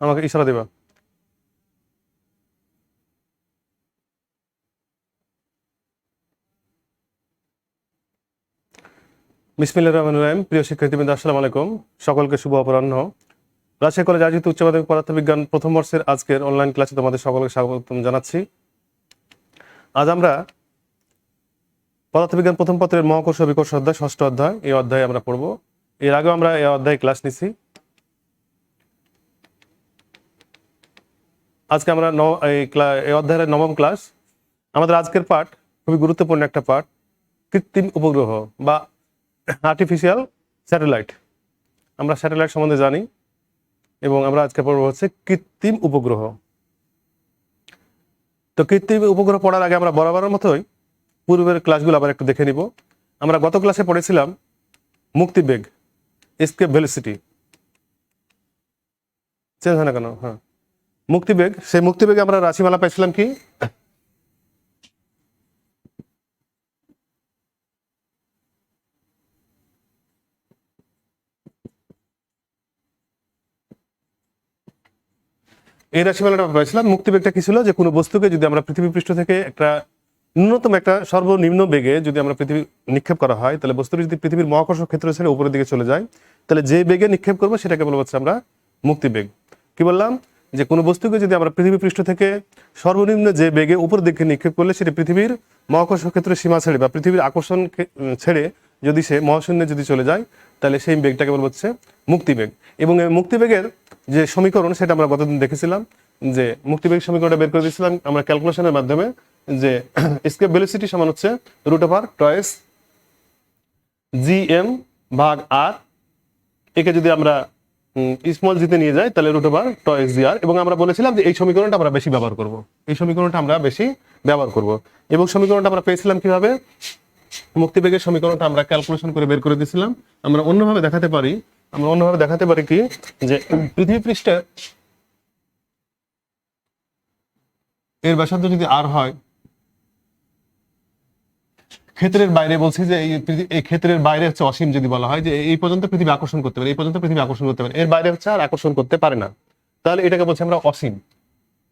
আমাকে ইশারা দিবা। বিসমিল্লাহির রহমানির রহিম। প্রিয় শিক্ষার্থীবৃন্দ, আসসালামু আলাইকুম। সকলকে শুভ অপরাহ্ন। রাজশাহী কলেজ আয়োজিত উচ্চ মাধ্যমিক পদার্থবিজ্ঞান প্রথম বর্ষের আজকের অনলাইন ক্লাসে তোমাদের সকলকে স্বাগতম জানাচ্ছি। আজ আমরা পদার্থবিজ্ঞান প্রথম পত্রের মহাকর্ষ বিকর্ষ অধ্যায় 6ষ্ঠ অধ্যায়, এই অধ্যায়ে আমরা পড়ব। এর আগেও আমরা এই অধ্যায়ে ক্লাস নিছি। আজকে আমরা এই অধ্যায়ের 9ম ক্লাস। আমাদের আজকের পাঠ খুবই গুরুত্বপূর্ণ একটা পাঠ, কৃত্রিম উপগ্রহ বা আর্টিফিশিয়াল স্যাটেলাইট। আমরা স্যাটেলাইট সম্বন্ধে জানি এবং আমরা আজকে পড়ব হচ্ছে কৃত্রিম উপগ্রহ। তো কৃত্রিম উপগ্রহ পড়ার আগে আমরা বরাবরের মতোই পূর্বের ক্লাসগুলো আবার একটু দেখে নিব। আমরা গত ক্লাসে পড়েছিলাম মুক্তিবেগ, এসকেপ ভেলোসিটি। চেঞ্জ হয় না কেন? হ্যাঁ, মুক্তিবেগ। সেই মুক্তিবেগে আমরা রাশিমালা পাইছিলাম কি? এই রাশিমালাটা পাইছিলাম। মুক্তিবেগটা কি ছিল? যে কোনো বস্তুকে যদি আমরা পৃথিবী পৃষ্ঠ থেকে একটা ন্যূনতম একটা সর্বনিম্ন বেগে যদি আমরা পৃথিবী নিক্ষেপ করা হয়, তাহলে বস্তুটি যদি পৃথিবীর মহাকর্ষ ক্ষেত্র ছেড়ে উপরের দিকে চলে যায়, তাহলে যে বেগে নিক্ষেপ করবো সেটাকে বলবো হচ্ছে আমরা মুক্তিবেগ। কি বললাম? যে কোনো বস্তুকে যদি আমরা পৃথিবী পৃষ্ঠ থেকে সর্বনিম্ন যে বেগে উপরের দিকে নিক্ষেপ করলে সেটি পৃথিবীর মহাকর্ষ ক্ষেত্রের সীমা ছেড়ে বা পৃথিবীর আকর্ষণ ছেড়ে যদি সে মহাশূন্যে যদি চলে যায়, তাহলে সেই বেগটাকে বলবো হচ্ছে মুক্তিবেগ। এবং এই মুক্তিবেগের যে সমীকরণ সেটা আমরা গতদিন দেখেছিলাম, যে মুক্তিবেগ সমীকরণটা বের করে দিয়েছিলাম আমরা ক্যালকুলেশনের মাধ্যমে, যে এসকেপ ভেলোসিটি সমান হচ্ছে √2 gm ভাগ r। একে যদি আমরা স্মল জিতে নিয়ে যাই তাহলে √2 gr। এবং আমরা বলেছিলাম যে এই সমীকরণটা আমরা বেশি ব্যবহার করব, এই সমীকরণটা আমরা বেশি ব্যবহার করব। এবং সমীকরণটা আমরা পেয়েছিলাম কিভাবে? মুক্তিবেগের সমীকরণটা আমরা ক্যালকুলেশন করে বের করে দিয়েছিলাম। আমরা অন্যভাবে দেখাতে পারি কি, যে পৃথিবী পৃষ্ঠে এর ব্যাসার্ধ যদি r হয়, ক্ষেত্রের বাইরে বলছি যে এই ক্ষেত্রের বাইরে হচ্ছে অসীম, যদি বলা হয় যে এই পর্যন্ত পৃথিবী আকর্ষণ করতে পারে, এই পর্যন্ত পৃথিবী আকর্ষণ করতে পারে, এর বাইরে হচ্ছে আর আকর্ষণ করতে পারে না, তাহলে এটাকে বলছি আমরা অসীম।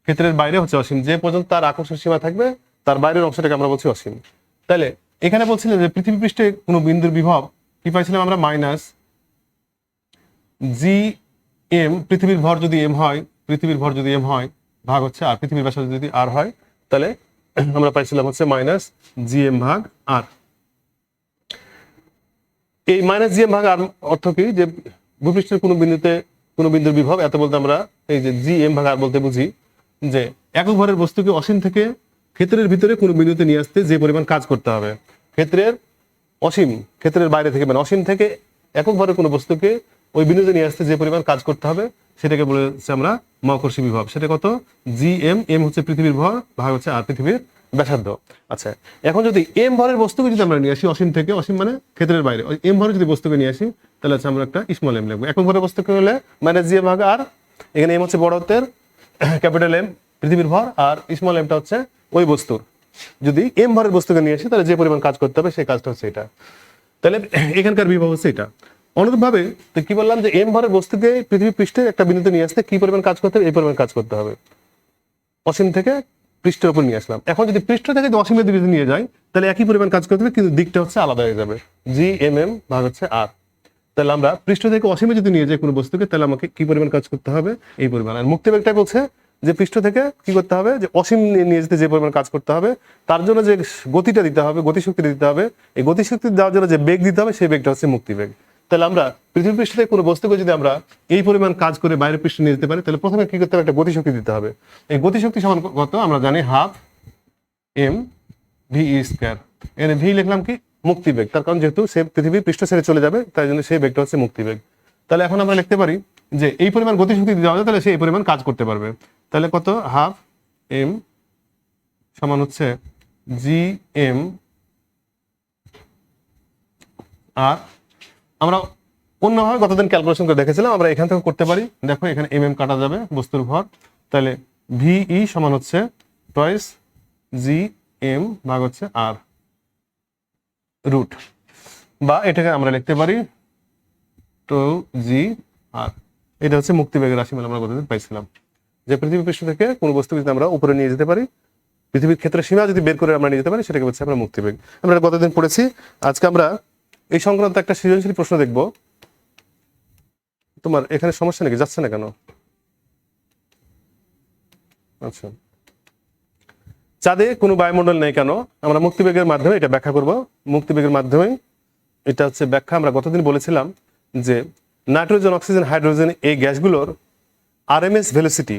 ক্ষেত্রের বাইরে হচ্ছে অসীম, যে পর্যন্ত তার আকর্ষণ সীমা থাকবে তার বাইরের অংশটাকে আমরা বলছি অসীম। তাহলে এখানে বলছিলেন যে পৃথিবী পৃষ্ঠে কোনো বিন্দুর বিভব কি পাইছিলাম আমরা? -gm। পৃথিবীর ভর যদি m হয় ভাগ হচ্ছে আর পৃথিবীর ব্যাসার্ধ যদি r হয়, তাহলে আমরা পাইছিলাম হচ্ছে -gm ভাগ r। এই -gm ভাগ r অর্থ কি? যে ভূপৃষ্ঠের কোনো বিন্দুর বিভব এত বলতে আমরা এই যে gm ভাগ r বলতে বুঝি যে একক ভরের বস্তুকে অসীম থেকে ক্ষেত্রের ভিতরে কোনো বিন্দুতে নিয়ে আসতে যে পরিমাণ কাজ করতে হবে, ক্ষেত্রের বাইরে থেকে মানে অসীম থেকে একক ভরের কোনো বস্তুকে ওই বিন্দুতে নিয়ে আসতে যে পরিমাণ কাজ করতে হবে সেটাকে বলেছি আমরা মহাকর্ষী বিভব। সেটা কত? gm। m হচ্ছে পৃথিবীর ভর ভাগ হচ্ছে আর পৃথিবীর ব্যাসার্ধ। আচ্ছা, এখন যদি m ভরের বস্তুকে যদি আমরা নিয়ে আসি অসীম থেকে, অসীম মানে ক্ষেত্রের বাইরে, ওই m ভরের যদি বস্তুকে নিয়ে আসি তাহলে হচ্ছে আমরা একটা স্মল m লিখবো। একক ভরের বস্তুকে হলে -gm ভাগ r। এখানে m হচ্ছে বড় হাতের ক্যাপিটাল M পৃথিবীর ভর, আর স্মল mটা হচ্ছে ওই বস্তুর। যদি m ভরের বস্তুকে নিয়ে আসি তাহলে যে পরিমাণ কাজ করতে হবে সেই কাজটা হচ্ছে এটা। তাহলে এখানকার বিভব হচ্ছে এটা। অনুরূপভাবে কি বললাম যে m ভরের বস্তুকে পৃথিবী পৃষ্ঠে একটা বিন্দুতে নিয়ে আসতে কি পরিমাণ কাজ করতে হবে? এই পরিমাণ কাজ করতে হবে। অসীম থেকে পৃষ্ঠের উপর নিয়ে আসলাম। এখন যদি পৃষ্ঠ থেকে যদি অসীমের দিকে নিয়ে যাই তাহলে একই পরিমাণ কাজ করতে হবে, কিন্তু দিকটা হচ্ছে আলাদা হয়ে যাবে। gmm ভাগ হচ্ছে r। তাহলে আমরা পৃষ্ঠ থেকে অসীমে যদি নিয়ে যাই কোনো বস্তুকে, তাহলে আমাকে কি পরিমাণ কাজ করতে হবে? এই পরিমাণ। আর মুক্তিবেগটাই বলছে যে পৃষ্ঠ থেকে কি করতে হবে? যে অসীম নিয়ে যেতে যে পরিমাণ কাজ করতে হবে, তার জন্য যে গতিটা দিতে হবে, গতিশক্তি দিতে হবে, এই গতিশক্তি দেওয়ার জন্য যে বেগ দিতে হবে সেই বেগটা হচ্ছে মুক্তিবেগ। তাহলে আমরা পৃথিবী পৃষ্ঠ থেকে কোনো বস্তুকে যদি আমরা এই পরিমাণ কাজ করে বাইরের পৃষ্ঠে নিয়ে যেতে পারি, তাহলে প্রথমে কি করতে হবে? একটা গতিশক্তি দিতে হবে। এই গতিশক্তি সমান কত? আমরা জানি 12 mv²। এখানে ভি লিখলাম কি? মুক্তিবেগ। তার কারণ যেহেতু সে পৃথিবীর পৃষ্ঠ ছেড়ে চলে যাবে, তাই জন্য সেই বেগটা হচ্ছে মুক্তিবেগ। তাহলে এখন আমরা লিখতে পারি যে এই পরিমাণ গতিশক্তি দেওয়া যায়, তাহলে সে এই পরিমাণ কাজ করতে পারবে। তাহলে কত? 12 m সমান হচ্ছে gm আর আমরা অন্যভাবে গতদিন ক্যালকুলেশন করে দেখেছিলাম, আমরা এখান থেকে করতে পারি। দেখো এখানে mm কাটা যাবে বস্তুর ভর, তাহলে VE সমান হচ্ছে টয়েস gm ভাগ হচ্ছে r √, বা এটাকে আমরা লিখতে পারি 2gr। এটা হচ্ছে মুক্তিবেগের রাশিমালা আমরা গতদিন পাইছিলাম, যে পৃথিবী পৃষ্ঠ থেকে কোনো বস্তুকে যদি আমরা উপরে নিয়ে যেতে পারি, পৃথিবীর ক্ষেত্রে সীমা যদি বের করে আমরা নিয়ে যেতে পারি, সেটাকে হচ্ছে আমরা মুক্তিবেগ। আমরা গতদিন পড়েছি। আজকে আমরা এই সংক্রান্ত একটা সৃজনশীল প্রশ্ন দেখব। তোমার এখানে সমস্যা নাকি, যাচ্ছে না কেন? আচ্ছা, চাঁদে কোনো বায়ুমণ্ডল নেই কেন? আমরা মুক্তিবেগের মাধ্যমে এটা ব্যাখ্যা করব। মুক্তিবেগের মাধ্যমে এটা হচ্ছে ব্যাখ্যা। আমরা গতদিন বলেছিলাম যে নাইট্রোজেন, অক্সিজেন, হাইড্রোজেন এই গ্যাসগুলোর আরএমএস ভেলোসিটি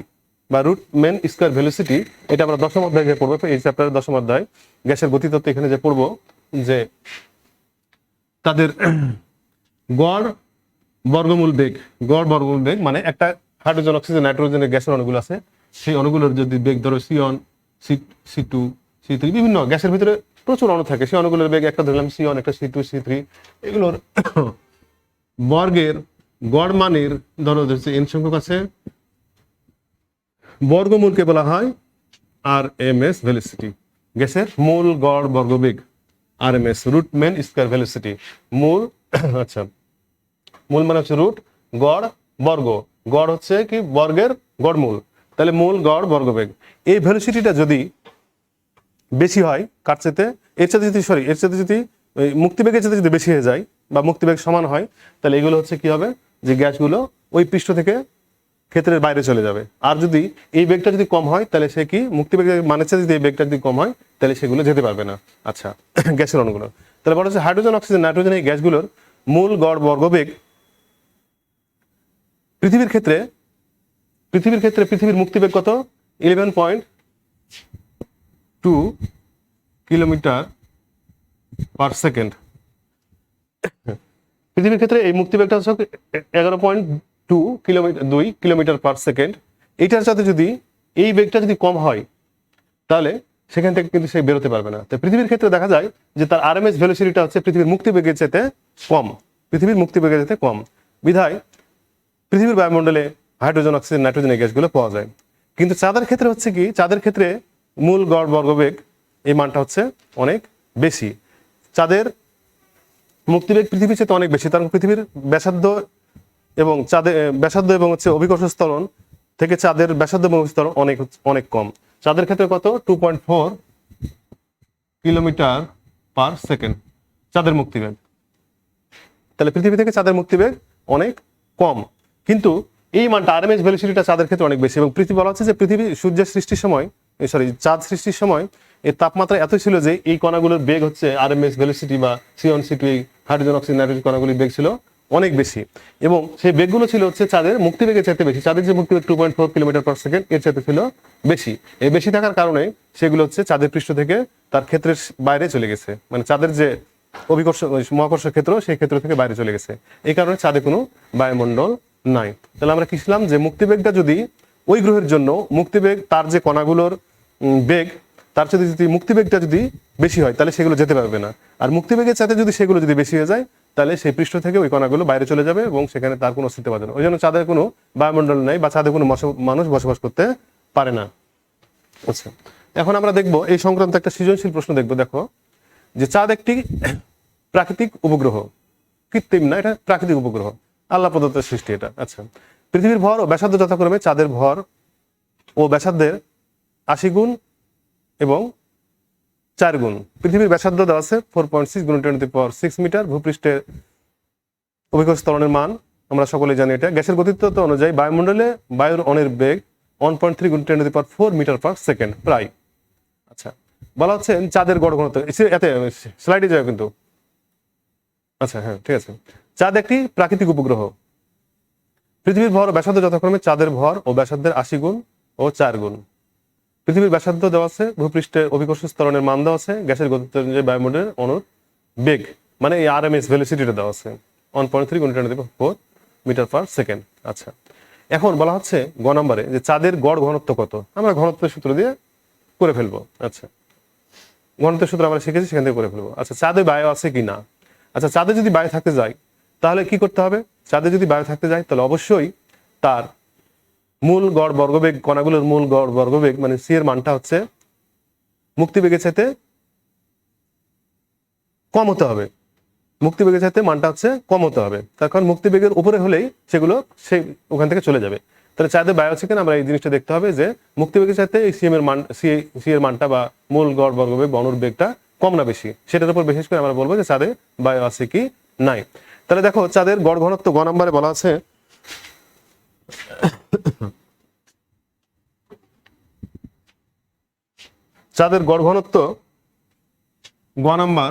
বা রুট মেন স্কয়ার ভেলোসিটি, এটা আমরা দশম অধ্যায়ে পড়বো। এই চ্যাপ্টারের দশম অধ্যায় গ্যাসের গতিতত্ত্ব, এখানে যে পড়বো যে তাদের গড় বর্গমূল বেগ মানে একটা হাইড্রোজেন, অক্সিজেন, নাইট্রোজেনের গ্যাসের অণুগুলো আছে, সেই অণুগুলোর যদি বেগ ধরো C1, C2, C3, বিভিন্ন গ্যাসের ভিতরে প্রচুর অণু থাকে, সেই অণুগুলোর বেগ একটা ধরলাম C1, একটা C2, C3, এগুলোর বর্গের গড় মানের ধরো হচ্ছে n সংখ্যক আছে, বর্গমূলকে বলা হয় আরএমএস ভেলোসিটি। গ্যাসের মূল গড় বর্গবেগ RMS, root mean square velocity. মূল আচ্ছা, মূল মানে হচ্ছে রুট, গড় বর্গ, গড় হচ্ছে কি বর্গের গড়মূল, তাহলে মূল গড় বর্গবেগ। এই ভেলোসিটিটা যদি বেশি হয় কার চাইতে, এর চাইতে যদি মুক্তিবেগের চাইতে যদি বেশি হয়ে যায় বা মুক্তিবেগ সমান হয়, তাহলে এগুলো হচ্ছে কি হবে, যে গ্যাসগুলো ওই পৃষ্ঠ থেকে ক্ষেত্রের বাইরে চলে যাবে। আর যদি এই বেগটা যদি কম হয়, তাহলে সে কি মুক্তিবেগের মানের চাইতে যদি এই বেগটা যদি কম হয়, তাহলে সেগুলো যেতে পারবে না। আচ্ছা, গ্যাসের অণুগুলো তাহলে বলা হচ্ছে হাইড্রোজেন, অক্সিজেন, নাইট্রোজেন এই গ্যাসগুলোর মূল গড় বর্গবেগ পৃথিবীর ক্ষেত্রে পৃথিবীর মুক্তিবেগ কত? 11.2 কিলোমিটার পার সেকেন্ড। পৃথিবীর ক্ষেত্রে এই মুক্তিবেগটা হচ্ছে 11.2 কিলোমিটার পার সেকেন্ড। এইটার সাথে যদি এই বেগটা যদি কম হয়, তাহলে সেখান থেকে কিন্তু সে বেরোতে পারবে না। তো পৃথিবীর ক্ষেত্রে দেখা যায় যে তার আরএমএস ভেলোসিটিটা হচ্ছে পৃথিবীর মুক্তিবেগের চাইতে কম। বিধায় পৃথিবীর বায়ুমণ্ডলে হাইড্রোজেন, অক্সিজেন, নাইট্রোজেন এই গ্যাসগুলো পাওয়া যায়। কিন্তু চাঁদের ক্ষেত্রে হচ্ছে কি, চাঁদের ক্ষেত্রে মূল গড় বর্গবেগ এই মানটা হচ্ছে অনেক বেশি। চাঁদের মুক্তিবেগ পৃথিবীর চেয়ে অনেক বেশি, কারণ পৃথিবীর ব্যাসার্ধ এবং চাঁদের ব্যাসার্ধ এবং হচ্ছে অভিকর্ষ ত্বরণ থেকে চাঁদের ব্যাসার্ধ এবং ত্বরণ অনেক কম। চাঁদের ক্ষেত্রে কত? 2.4 কিলোমিটার পার সেকেন্ড চাঁদের মুক্তিবেগ। তাহলে পৃথিবী থেকে চাঁদের মুক্তিবেগ অনেক কম, কিন্তু এই মানটা আরএমএস ভেলোসিটিটা চাঁদের ক্ষেত্রে অনেক বেশি। এবং পৃথিবী বলা হচ্ছে যে পৃথিবী সূর্যের সৃষ্টির সময়, চাঁদ সৃষ্টির সময় এর তাপমাত্রা এত ছিল যে এই কণাগুলোর বেগ হচ্ছে আরএমএস ভেলোসিটি বা C1, C2 hydrogen, oxygen, nitrogen কণাগুলির বেগ ছিল অনেক বেশি, এবং সেই বেগগুলো ছিল হচ্ছে চাঁদের মুক্তিবেগের চাইতে বেশি। চাঁদের যে মুক্তিবেগ 2.4 কিলোমিটার পার সেকেন্ড, এর চাইতে ছিল বেশি। এই বেশি থাকার কারণে সেগুলো হচ্ছে চাঁদের পৃষ্ঠ থেকে তার ক্ষেত্রের বাইরে চলে গেছে, মানে চাঁদের যে অভিকর্ষ মহাকর্ষ ক্ষেত্র, সেই ক্ষেত্র থেকে বাইরে চলে গেছে। এই কারণে চাঁদে কোনো বায়ুমণ্ডল নাই। তাহলে আমরা কি শিখলাম, যে মুক্তিবেগটা যদি ওই গ্রহের জন্য মুক্তিবেগ, তার যে কণাগুলোর বেগ, তার সাথে যদি মুক্তিবেগটা যদি বেশি হয়, তাহলে সেগুলো যেতে পারবে না। আর মুক্তিবেগের সাথে যদি সেগুলো যদি বেশি হয়ে যায়, তাহলে সেই পৃষ্ঠ থেকে ওই কণাগুলো বাইরে চলে যাবে এবং সেখানে তার কোনো অস্তিত্ব পাবে না। ওই জন্য চাঁদের কোনো বায়ুমণ্ডল নেই বা চাঁদে কোনো মানুষ বসবাস করতে পারে না। আচ্ছা, এখন আমরা দেখবো এই সংক্রান্ত একটা সৃজনশীল প্রশ্ন দেখবো। দেখো, যে চাঁদ একটি প্রাকৃতিক উপগ্রহ, কৃত্রিম না, এটা প্রাকৃতিক উপগ্রহ, আল্লাহ প্রদত্ত সৃষ্টি এটা। আচ্ছা, পৃথিবীর ভর ও ব্যাসার্ধ যথাক্রমে চাঁদের ভর ও ব্যাসার্ধের 80 গুণ এবং 4 গুণ। পৃথিবীর ব্যাসার্ধ দেওয়া আছে 4.6 × 10⁶ মিটার। ভূপৃষ্ঠের অভিকর্ষ ত্বরণের মান আমরা সকলে জানি এটা। গ্যাসের গতিতত্ত্ব অনুযায়ী বায়ুমণ্ডলে বায়ুর অণের বেগ 1.3 × 10⁴ মিটার পার সেকেন্ড প্রায়। আচ্ছা, বলা হচ্ছে চাঁদের গড় ঘনত্ব, এতে স্লাইডে যায় কিন্তু। আচ্ছা, হ্যাঁ, ঠিক আছে। চাঁদ একটি প্রাকৃতিক উপগ্রহ। পৃথিবীর ভর ও ব্যাসার্ধ যথাক্রমে চাঁদের ভর ও ব্যাসার্ধের 80 গুণ ও 4 গুণ। পৃথিবীর ব্যাসার্ধ দেওয়া আছে, ভূপৃষ্ঠের অভিকর্ষ ত্বরণের মান দেওয়া আছে, গ্যাসের গতিতত্ত্ব অনুযায়ী বায়ুমণ্ডলের অণুর বেগ মানে এই আরএমএস ভেলোসিটিটা দেওয়া আছে 1.3 × 10⁴ মিটার পার সেকেন্ড। আচ্ছা, এখন বলা হচ্ছে গ নম্বরে যে চাঁদের গড় ঘনত্ব কত। আমরা ঘনত্বের সূত্র দিয়ে করে ফেলবো। আচ্ছা, ঘনত্বের সূত্র আমরা শিখেছি, সেখান থেকে করে ফেলবো। আচ্ছা, চাঁদে বায়ু আছে কি না? আচ্ছা, চাঁদে যদি বায়ু থাকতে যায়, তাহলে কি করতে হবে? চাঁদে যদি বায়ু থাকতে যায়, তাহলে অবশ্যই তার মূল গড় বর্গবেগ, কণাগুলোর মূল গড় বর্গবেগ মানে সি এর মানটা হচ্ছে মুক্তিবেগের চাইতে কম হতে হবে। মুক্তিবেগের চাইতে মানটা হচ্ছে কম হতে হবে, তার কারণ মুক্তিবেগের উপরে হলেই সেগুলো ওখান থেকে চলে যাবে। তাহলে চাঁদে বায়ু আছে কিনা আমরা এই জিনিসটা দেখতে হবে যে মুক্তিবেগের চাইতে এই সি এর মানটা বা মূল গড় বর্গবেগ বা অনুর বেগটা কম না বেশি, সেটার উপর বিশেষ করে আমরা বলবো যে চাঁদে বায়ু আছে কি নাই। তাহলে দেখো চাঁদের গড় ঘনত্ব গ নম্বরে বলা আছে চাঁদের গড় ঘনত্ব গ নাম্বার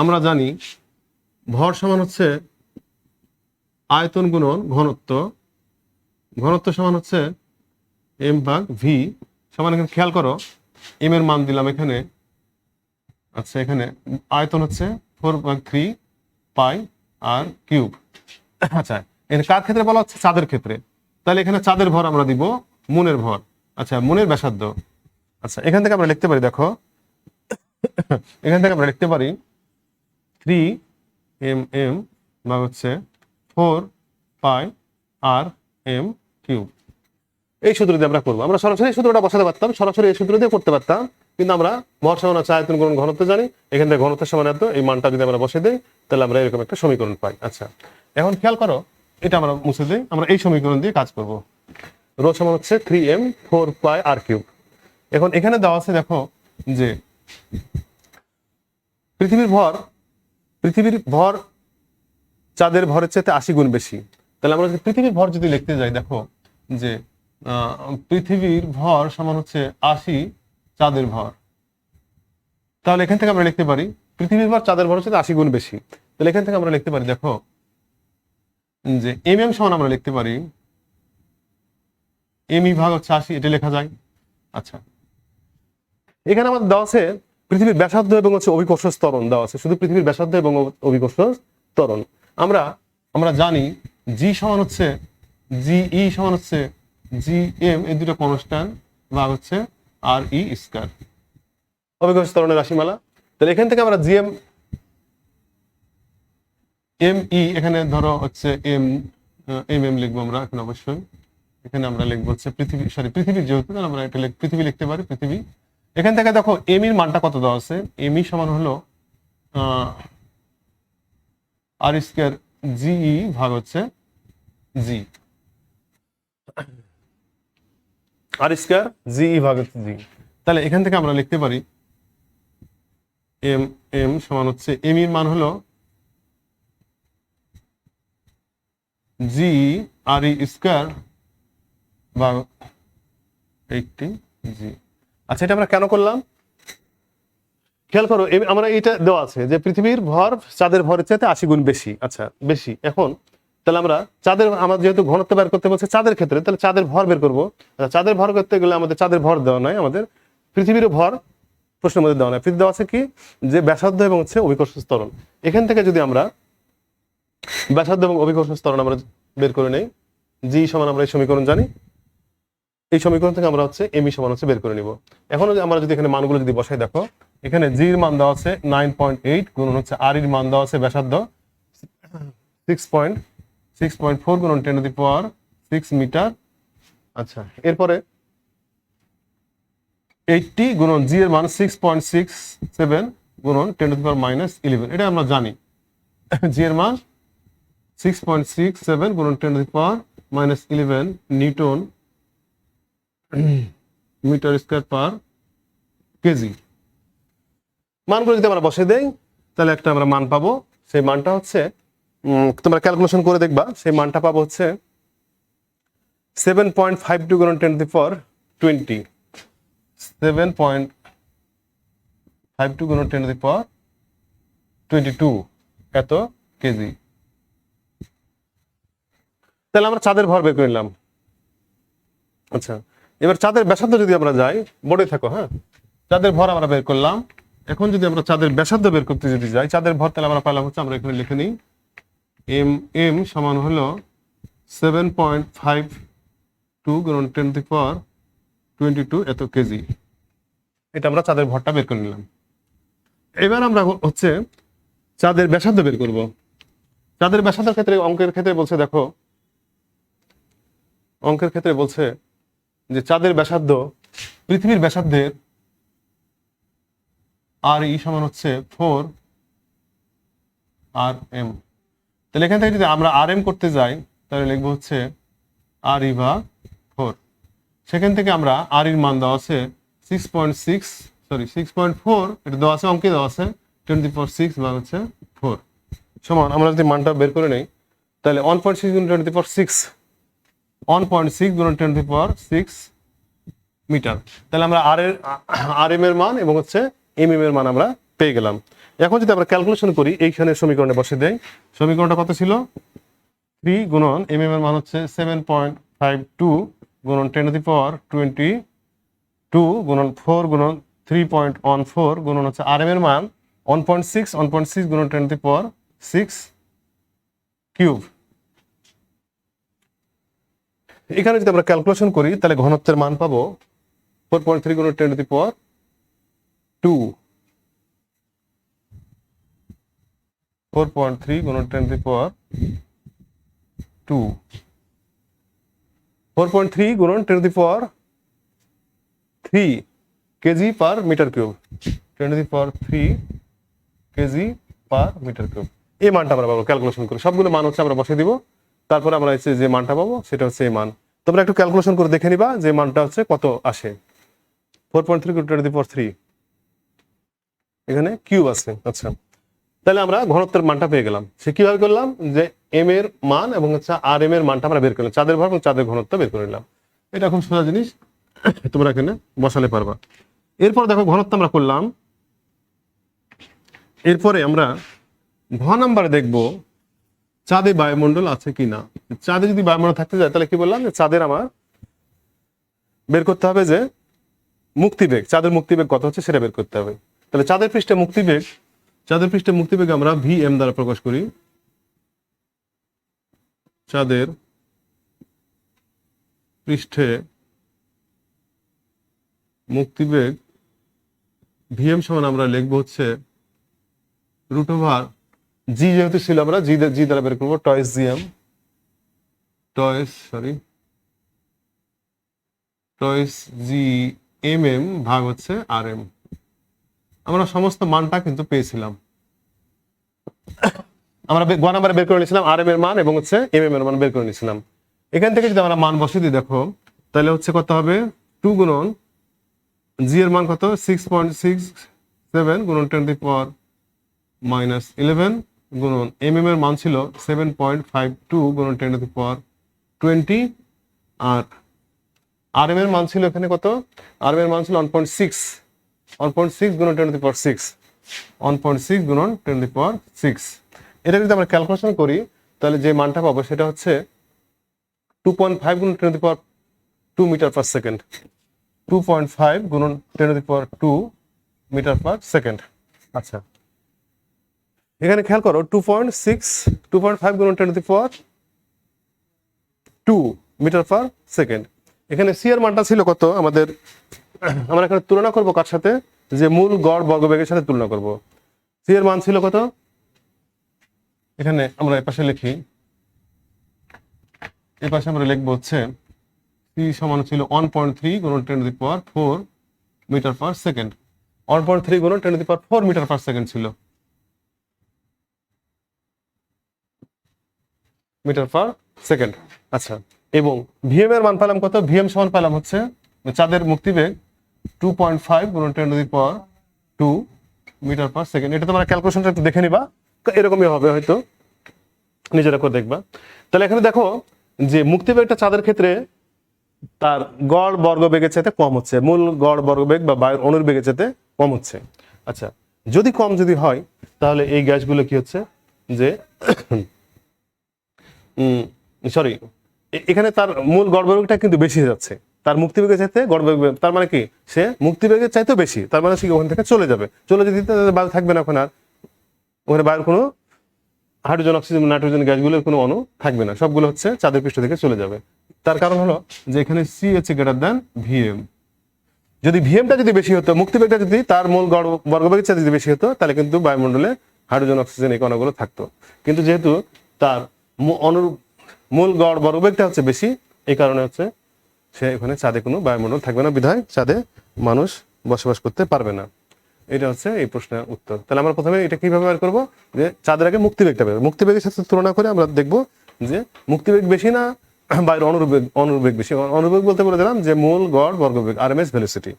আমরা জানি ভর সমান হচ্ছে আয়তন গুণন ঘনত্ব, ঘনত্ব সমান হচ্ছে এম ভাগ ভি সমান, এখানে খেয়াল করো এম এর মান দিলাম এখানে, আচ্ছা এখানে আয়তন হচ্ছে 4/3 পাই আর কিউব। আচ্ছা এখানে কার ক্ষেত্রে বলা হচ্ছে? চাঁদের ক্ষেত্রে। তাহলে এখানে চাঁদের ভর আমরা দিব মুনের ভর, আচ্ছা মুনের ব্যাসার্ধ। আচ্ছা এখান থেকে আমরা লিখতে পারি, দেখো এখান থেকে আমরা লিখতে পারি 3 mm বা হচ্ছে 4 পাই আর এম কিউব। এই সূত্র দিয়ে আমরা করবো, আমরা সরাসরি সূত্রটা বসাতে পারতাম, সরাসরি এই সূত্র দিয়ে করতে পারতাম, কিন্তু আমরা ভর সমান আছে আয়তন গুণন ঘনত্ব জানি, এখান থেকে ঘনত্বের সমান এত, এই মানটা যদি আমরা বসে দিই তাহলে আমরা এরকম একটা সমীকরণ পাই। আচ্ছা এখন খেয়াল করো এটা আমরা মুছে দিই, আমরা এই সমীকরণ দিয়ে কাজ করব। রো সমান হচ্ছে 3m 4 পাই আর কিউব। এখন এখানে দেওয়া আছে দেখো যে পৃথিবীর ভর চাঁদের ভরের চাইতে 80 গুণ বেশি। তাহলে আমরা যদি পৃথিবীর ভর যদি লিখতে যাই, দেখো যে পৃথিবীর ভর সমান হচ্ছে 80 চাঁদের ভর, তাহলে এখান থেকে আমরা লিখতে পারি পৃথিবীর ভর চাঁদের ভরের চাইতে 80 গুণ বেশি। তাহলে এখান থেকে আমরা লিখতে পারি, দেখো যে mm সমান আমরা লিখতে পারি মি ভাগ হচ্ছে 80, এটা লেখা যায়। আচ্ছা এখানে আমাদের দেওয়া আছে পৃথিবীর ব্যাসার্ধ এবং হচ্ছে অভিকর্ষ ত্বরণ দেওয়া আছে, শুধু পৃথিবীর ব্যাসার্ধ এবং অভিকর্ষ ত্বরণ। আমরা জানি জি সমান হচ্ছে জি সমান হচ্ছে জি এম, এই দুটো কনস্ট্যান্ট ভাগ হচ্ছে আর ই স্কয়ার, অভিকর্ষ ত্বরণের রাশিমালা। তাহলে এখান থেকে আমরা জিএম এম ই, এখানে ধরো হচ্ছে এম লিখবো আমরা এখন, অবশ্যই এখানে আমরা লিখবো হচ্ছে পৃথিবীর যেহেতু আমরা এটা পৃথিবী লিখতে পারি পৃথিবী। এখান থেকে দেখো এম এর মানটা কত দেওয়া আছে, এম ই সমান হলো আর স্কয়ার জিই ভাগ হচ্ছে জি, আর স্কয়ার জিই ভাগ হচ্ছে জি। তাহলে এখান থেকে আমরা লিখতে পারি এম সমান হচ্ছে এম এর মান হলো জি আর ই স্কয়ার ভাগ 80 জি। আচ্ছা এটা আমরা কেন করলাম খেয়াল করো, আমরা এটা দেওয়া আছে যে পৃথিবীর ভর চাঁদের ভরের চাইতে 80 গুণ বেশি। আচ্ছা বেশি, এখন তাহলে আমরা চাঁদের, আমার যেহেতু ঘনত্ব বের করতে বলছে চাঁদের ক্ষেত্রে, তাহলে চাঁদের ভর বের করবো। চাঁদের ভর করতে গেলে আমাদের চাঁদের ভর দেওয়া নয়, আমাদের পৃথিবীর ভর প্রশ্নের মধ্যে দেওয়া নয়। পৃথিবী দেওয়া আছে কি যে ব্যাসার্ধ এবং হচ্ছে অভিকর্ষ ত্বরণ। এখান থেকে যদি আমরা ব্যাসার্ধ এবং অভিকর্ষ ত্বরণ আমরা বের করে নেই, জি সমান আমরা এই সমীকরণ জানি, এই সমীকরণ থেকে আমরা হচ্ছে এমই সমান হচ্ছে বের করে নিব। এখন আমরা যদি এখানে মানগুলো যদি বসাই, দেখো এখানে জি এর মান দেওয়া আছে 9.8 গুণন হচ্ছে আর এর মান দেওয়া আছে ব্যাসার্ধ 6.4 গুণন 10⁶ মিটার। আচ্ছা এরপরে 80 গুণন জি এর মান 6.67 গুণন 10⁻⁻11, এটা আমরা জানি জি এর মান 6.67 গুণন 10⁻⁻11 newton metre square per KG. মানগুলো যদি আমরা বসে দেই তাহলে একটা আমরা মান পাবো, সেই মানটা হচ্ছে তোমরা ক্যালকুলেশন করে দেখবা, সেই মানটা পাবো হচ্ছে 7.52 গুণন 10⁻20, 7.52 গুণন 10⁻22 এত কেজি। তাহলে আমরা চাঁদের ভর বের করে নিলাম। আচ্ছা এবার চাঁদের ব্যাসার্ধ যদি আমরা যাই, বোর্ডে থাকো, হ্যাঁ চাঁদের ভর আমরা বের করলাম। এখন যদি আমরা চাঁদের ব্যাসার্ধ বের করতে যদি যাই, চাঁদের ভর তাহলে আমরা পেলাম হচ্ছে, আমরা এখানে লিখে নিই এম সমান হলো 7.52 গুণন 10⁻22 এত কেজি। এটা আমরা চাঁদের ভরটা বের করে নিলাম। এবার আমরা হচ্ছে চাঁদের ব্যাসার্ধ বের করব। চাঁদের ব্যাসার্ধের ক্ষেত্রে অঙ্কের ক্ষেত্রে বলছে, দেখো অঙ্কের ক্ষেত্রে বলছে যে চাঁদের ব্যাসার্ধ পৃথিবীর ব্যাসার্ধের আর ই সমান হচ্ছে 4 আর এম। তাহলে এখান থেকে যদি আমরা আর এম করতে যাই তাহলে লিখবো হচ্ছে আর ই ভাগ 4। সেখান থেকে আমরা আর এর মান দেওয়া আছে 6.4, এটা দেওয়া আছে, অঙ্কে দেওয়া আছে 10⁶ ভাগ হচ্ছে 4 সমান, আমরা যদি মানটা বের করে নেই তাহলে 1.6 গুণ 10⁶, 1.6 গুণ 10⁶ মিটার। তাহলে আমরা আর এম এর মান এবং হচ্ছে এম এম এর মান আমরা পেয়ে গেলাম। এখন যদি আমরা ক্যালকুলেশন করি, এইখানে সমীকরণে বসে দেই, সমীকরণটা কত ছিল, 3 গুণন এম এম এর মান হচ্ছে 7.52 গুণন 10⁻22 গুণন 4 গুণন 3.14 গুণন হচ্ছে আর এম এর মান 1.6 গুণন 10⁶ কিউব। এখানে যদি আমরা ক্যালকুলেশন করি তাহলে ঘনত্বের মান পাবো 4.3 গুণন 10⁻2, 4.3 গুণন 10⁻2, 4.3 গুণন 10⁻3 KG per metre cube, 10⁻3 KG per metre cube. এই মানটা আমরা পাবো ক্যালকুলেশন করে, সবগুলো মান হচ্ছে আমরা বসিয়ে দিব, তারপরে আমরা যে মানটা পাবো সেটা হচ্ছে এই মান। তোমরা একটু ক্যালকুলেশন করে দেখে নিবা যে মানটা হচ্ছে কত আসে। 4.3 গুণ 10⁻3, এখানে কিউব আছে। আচ্ছা, তাহলে আমরা ঘনত্বের মানটা পেয়ে গেলাম। সে কিভাবে করলাম, যে এম এর মান এবং হচ্ছে আর এম এর মানটা আমরা বের করলাম, চাঁদের ভর এবং চাঁদের ঘনত্ব বের করে নিলাম। এটা খুব সোজা জিনিস, তোমরা এখানে বসালে পারবা। এরপর দেখো ঘনত্ব আমরা করলাম, এরপরে আমরা ঘ নাম্বারে দেখবো চাঁদে বায়ুমণ্ডল আছে কিনা। চাঁদে যদি বায়ুমণ্ডল থাকতে যায় তাহলে কি বললাম, যে চাঁদের আমার বের করতে হবে যে মুক্তিবেগ, চাঁদের মুক্তিবেগ কত হচ্ছে সেটা বের করতে হবে। তাহলে চাঁদের পৃষ্ঠে মুক্তিবেগ আমরা ভি এম দ্বারা প্রকাশ করি। চাঁদের পৃষ্ঠে মুক্তিবেগ ভিএম সমান আমরা লিখবো হচ্ছে √, জি যেহেতু ছিল আমরা জি দ্বারা বের করবো, টয়েস জি এম এম ভাগ হচ্ছে আর এম। আমরা সমস্ত মানটা কিন্তু পেয়েছিলাম, আমরা গ নাম্বারে বের করে নিয়েছিলাম আর এম এর মান এবং হচ্ছে এম এম এর মান বের করে নিয়েছিলাম। এখান থেকে যদি আমরা মান বসিয়ে দিই দেখো তাহলে হচ্ছে কত হবে, 2 গুণন জি এর মান কত 6.67 গুণন 10⁻11 গুণন এম এম এর মান ছিল 7.52 গুণন 10⁻20, আর আর এম এর মান ছিল এখানে কত, আর এম এর মান ছিল 1.6 গুণন 10⁻6, 1.6 গুণন 10⁻6। এটা যদি আমরা ক্যালকুলেশন করি তাহলে যে মানটা পাবো সেটা হচ্ছে 2.5 গুণন 10⁻2 মিটার পার সেকেন্ড, 2.5 গুণন 10⁻2 মিটার পার সেকেন্ড। আচ্ছা, এখানে খেয়াল করো 2.5 গুণন 10⁻2 মিটার পার সেকেন্ড। এখানে সি এর মানটা ছিল কত আমাদের, আমরা এখানে তুলনা করব কার সাথে, যে মূল গড় বর্গবেগের সাথে তুলনা করব। সি এর মান ছিল কত, এখানে আমরা এপাশে লিখি, এপাশে আমরা লিখবো হচ্ছে সি সমান ছিল 1.3 গুণন 10⁻4 মিটার পার সেকেন্ড, 1.3 গুণন 10⁻4 মিটার পার সেকেন্ড ছিল, মিটার পার সেকেন্ড। আচ্ছা, এবং ভিএম এর মান পেলাম কত, ভিএম সমান পেলাম হচ্ছে চাঁদের মুক্তিবেগ 2.5 গুণন 10⁻2 মিটার পার সেকেন্ড। এটা তোমরা ক্যালকুলেশনটা একটু দেখে নিবা, এরকমই হবে হয়তো, নিজেরা করে দেখবা। তাহলে এখানে দেখো যে মুক্তিবেগটা চাঁদের ক্ষেত্রে তার গড় বর্গবেগের চাইতে কম হচ্ছে, মূল গড় বর্গবেগ বা বায়ুর অণুর বেগের চাইতে কম হচ্ছে। আচ্ছা, যদি কম যদি হয় তাহলে এই গ্যাসগুলো কি হচ্ছে, যে এখানে তার মূল গড়বেগটা কিন্তু বেশি হয়ে যাচ্ছে, তার মুক্তিবেগের চাইতে গড়বেগ, তার মানে কি সে মুক্তিবেগের চাইতেও বেশি, তার মানে সে ওখান থেকে চলে যাবে, চলে যেতে বায়ু থাকবে না, ওখানে আর ওখানে বায়ুর কোনো হাইড্রোজেন অক্সিজেন নাইট্রোজেন গ্যাসগুলোর কোনো অণু থাকবে না, সবগুলো হচ্ছে চাঁদের পৃষ্ঠ থেকে চলে যাবে। তার কারণ হলো যে এখানে সি হচ্ছে গ্রেটার দ্যান ভিএম। যদি ভিএমটা যদি বেশি হতো, মুক্তিবেগটা যদি তার মূল বর্গবেগের চাইতে যদি বেশি হতো তাহলে কিন্তু বায়ুমণ্ডলে হাইড্রোজেন অক্সিজেন এই কণাগুলো থাকতো, কিন্তু যেহেতু তার অণুর মূল গড় বর্গবেগটা হচ্ছে বেশি, এই কারণে হচ্ছে সে ওখানে চাঁদে কোনো বায়ুমণ্ডল থাকবে না, বিধায় চাঁদে মানুষ বসবাস করতে পারবে না। এটা হচ্ছে এই প্রশ্নের উত্তর। তাহলে আমরা প্রথমে এটা কিভাবে বের করবো, যে চাঁদের আগে মুক্তিবেগটা বের, মুক্তিবেগের সাথে তুলনা করে আমরা দেখবো যে মুক্তিবেগ বেশি না বাইরে অনুবেগ বেশি। অনুবেগ বলতে বলে দিলাম যে মূল গড় বর্গবেগ আরএমএস ভেলোসিটি।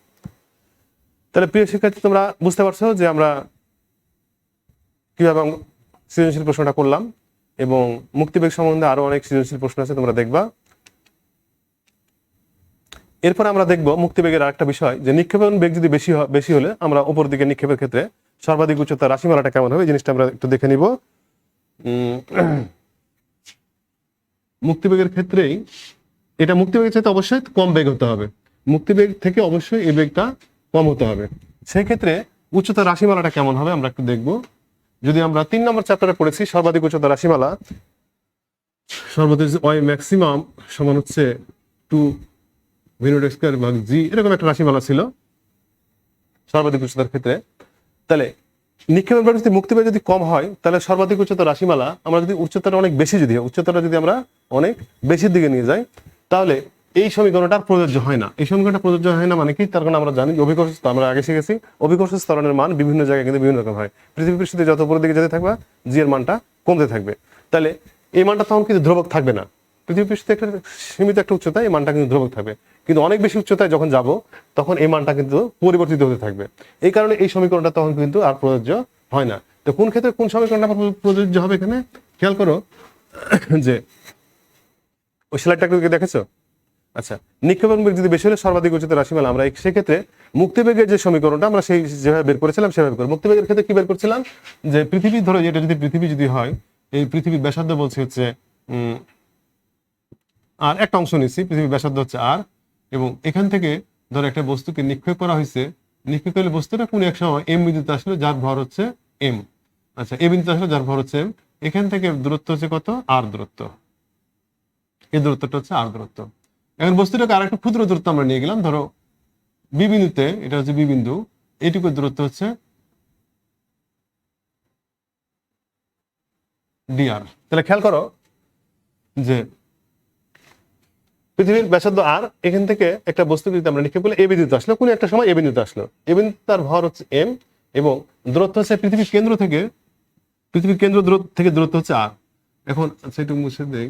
তাহলে প্রিয় শিক্ষার্থী, তোমরা বুঝতে পারছো যে আমরা কিভাবে সৃজনশীল প্রশ্নটা করলাম, এবং মুক্তিবেগ সম্বন্ধে আরো অনেক সৃজনশীল প্রশ্ন আছে, তোমরা দেখবা। এরপর আমরা দেখবো মুক্তিবেগের আরেকটা বিষয়, যে নিক্ষেপণ বেগ যদি বেশি হলে আমরা উপর দিকে নিক্ষেপের ক্ষেত্রে সর্বাধিক উচ্চতা রাশিমালাটা কেমন হবে, এই জিনিসটা আমরা একটু দেখে নিব। মুক্তিবেগের ক্ষেত্রেই এটা মুক্তিবেগের চাইতে অবশ্যই কম বেগ হতে হবে, মুক্তিবেগ থেকে অবশ্যই এই বেগটা কম হতে হবে। সেই ক্ষেত্রে উচ্চতা রাশিমালাটা কেমন হবে আমরা একটু দেখব। যদি আমরা 3 নম্বর চ্যাপ্টারে পড়েছি সর্বাধিক উচ্চতা রাশিমালা, সর্বাধিক ওয়াই ম্যাক্সিমাম সমান হচ্ছে 2 v0 স্কয়ার ভাগ জি, এরকম একটা রাশিমালা ছিল সর্বাধিক উচ্চতার ক্ষেত্রে। তাহলে নিক্ষেপের বেগ যদি মুক্তিবেগ যদি কম হয়, তাহলে সর্বাধিক উচ্চতা রাশিমালা আমরা যদি উচ্চতাটা অনেক বেশি, যদি উচ্চতাটা যদি আমরা অনেক বেশির দিকে নিয়ে যাই, তাহলে এই সমীকরণটা প্রযোজ্য হয় না। এই সমীকরণটা প্রযোজ্য হয় না মানে কি, তার কারণে আমরা জানি অভিকর্ষ, আমরা আগে শিখেছি অভিকর্ষ ত্বরণের মান বিভিন্ন জায়গায় কিন্তু বিভিন্ন রকম হয়। পৃথিবী পৃষ্ঠে যত উপরের দিকে যেতে থাকবে জি এর মানটা কমতে থাকবে, তাহলে এই মানটা তখন কিন্তু ধ্রুবক থাকবে না। পৃথিবী পৃষ্ঠে একটা সীমিত একটা উচ্চতায় এই মানটা কিন্তু ধ্রুবক থাকবে, কিন্তু অনেক বেশি উচ্চতায় যখন যাব তখন এই মানটা কিন্তু পরিবর্তিত হতে থাকবে। এই কারণে এই সমীকরণটা তখন কিন্তু আর প্রযোজ্য হয় না। তো কোন ক্ষেত্রে কোন সমীকরণটা প্রযোজ্য হবে, এখানে খেয়াল করো যে ওই স্লাইডটা দেখেছো। আচ্ছা, নিক্ষেপণ বেগ যদি বেশি হলে সর্বাধিক উচ্চতা রাশিমালা, আমরা সেক্ষেত্রে মুক্তিবেগের যে সমীকরণটা আমরা সেই যেভাবে বের করেছিলাম সেভাবে করব। মুক্তিবেগের ক্ষেত্রে কি বের করছিলাম, যে পৃথিবী ধরো, এটা যদি পৃথিবী যদি হয়, এই পৃথিবীর ব্যাসার্ধ বলছি হচ্ছে আর একটা অংশ নিচ্ছি, পৃথিবীর ব্যাসার্ধ হচ্ছে আর, এবং এখান থেকে ধরো একটা বস্তুকে নিক্ষেপ করা হয়েছে, নিক্ষেপ করলে বস্তুটা কোন এক সময় এম বিন্দুতে আসলো যার ভর হচ্ছে এম। আচ্ছা, এ বিন্দুতে আসলো যার ভর হচ্ছে এম, এখান থেকে দূরত্ব হচ্ছে কত, আর দূরত্ব, এই দূরত্বটা হচ্ছে আর দূরত্ব। এখন বস্তুটাকে আর একটা ক্ষুদ্র দূরত্ব আমরা নিয়ে গেলাম, ধরো বি বিন্দুতে, এটা হচ্ছে বি বিন্দু, এইটুকু দূরত্ব হচ্ছে ডিআর। তাহলে খেয়াল করো যে পৃথিবীর ব্যাসার্ধ আর, এখান থেকে একটা বস্তু যদি আমরা নিক্ষেপ করলে এ বিন্দুতে আসলো, কোনো একটা সময় এ বিন্দুতে আসলো, এ বিন্দু তার ভর হচ্ছে এম, এবং দূরত্ব হচ্ছে পৃথিবীর কেন্দ্র থেকে, পৃথিবীর কেন্দ্র থেকে দূরত্ব হচ্ছে আর। এখন আচ্ছা একটু মুছে দেই,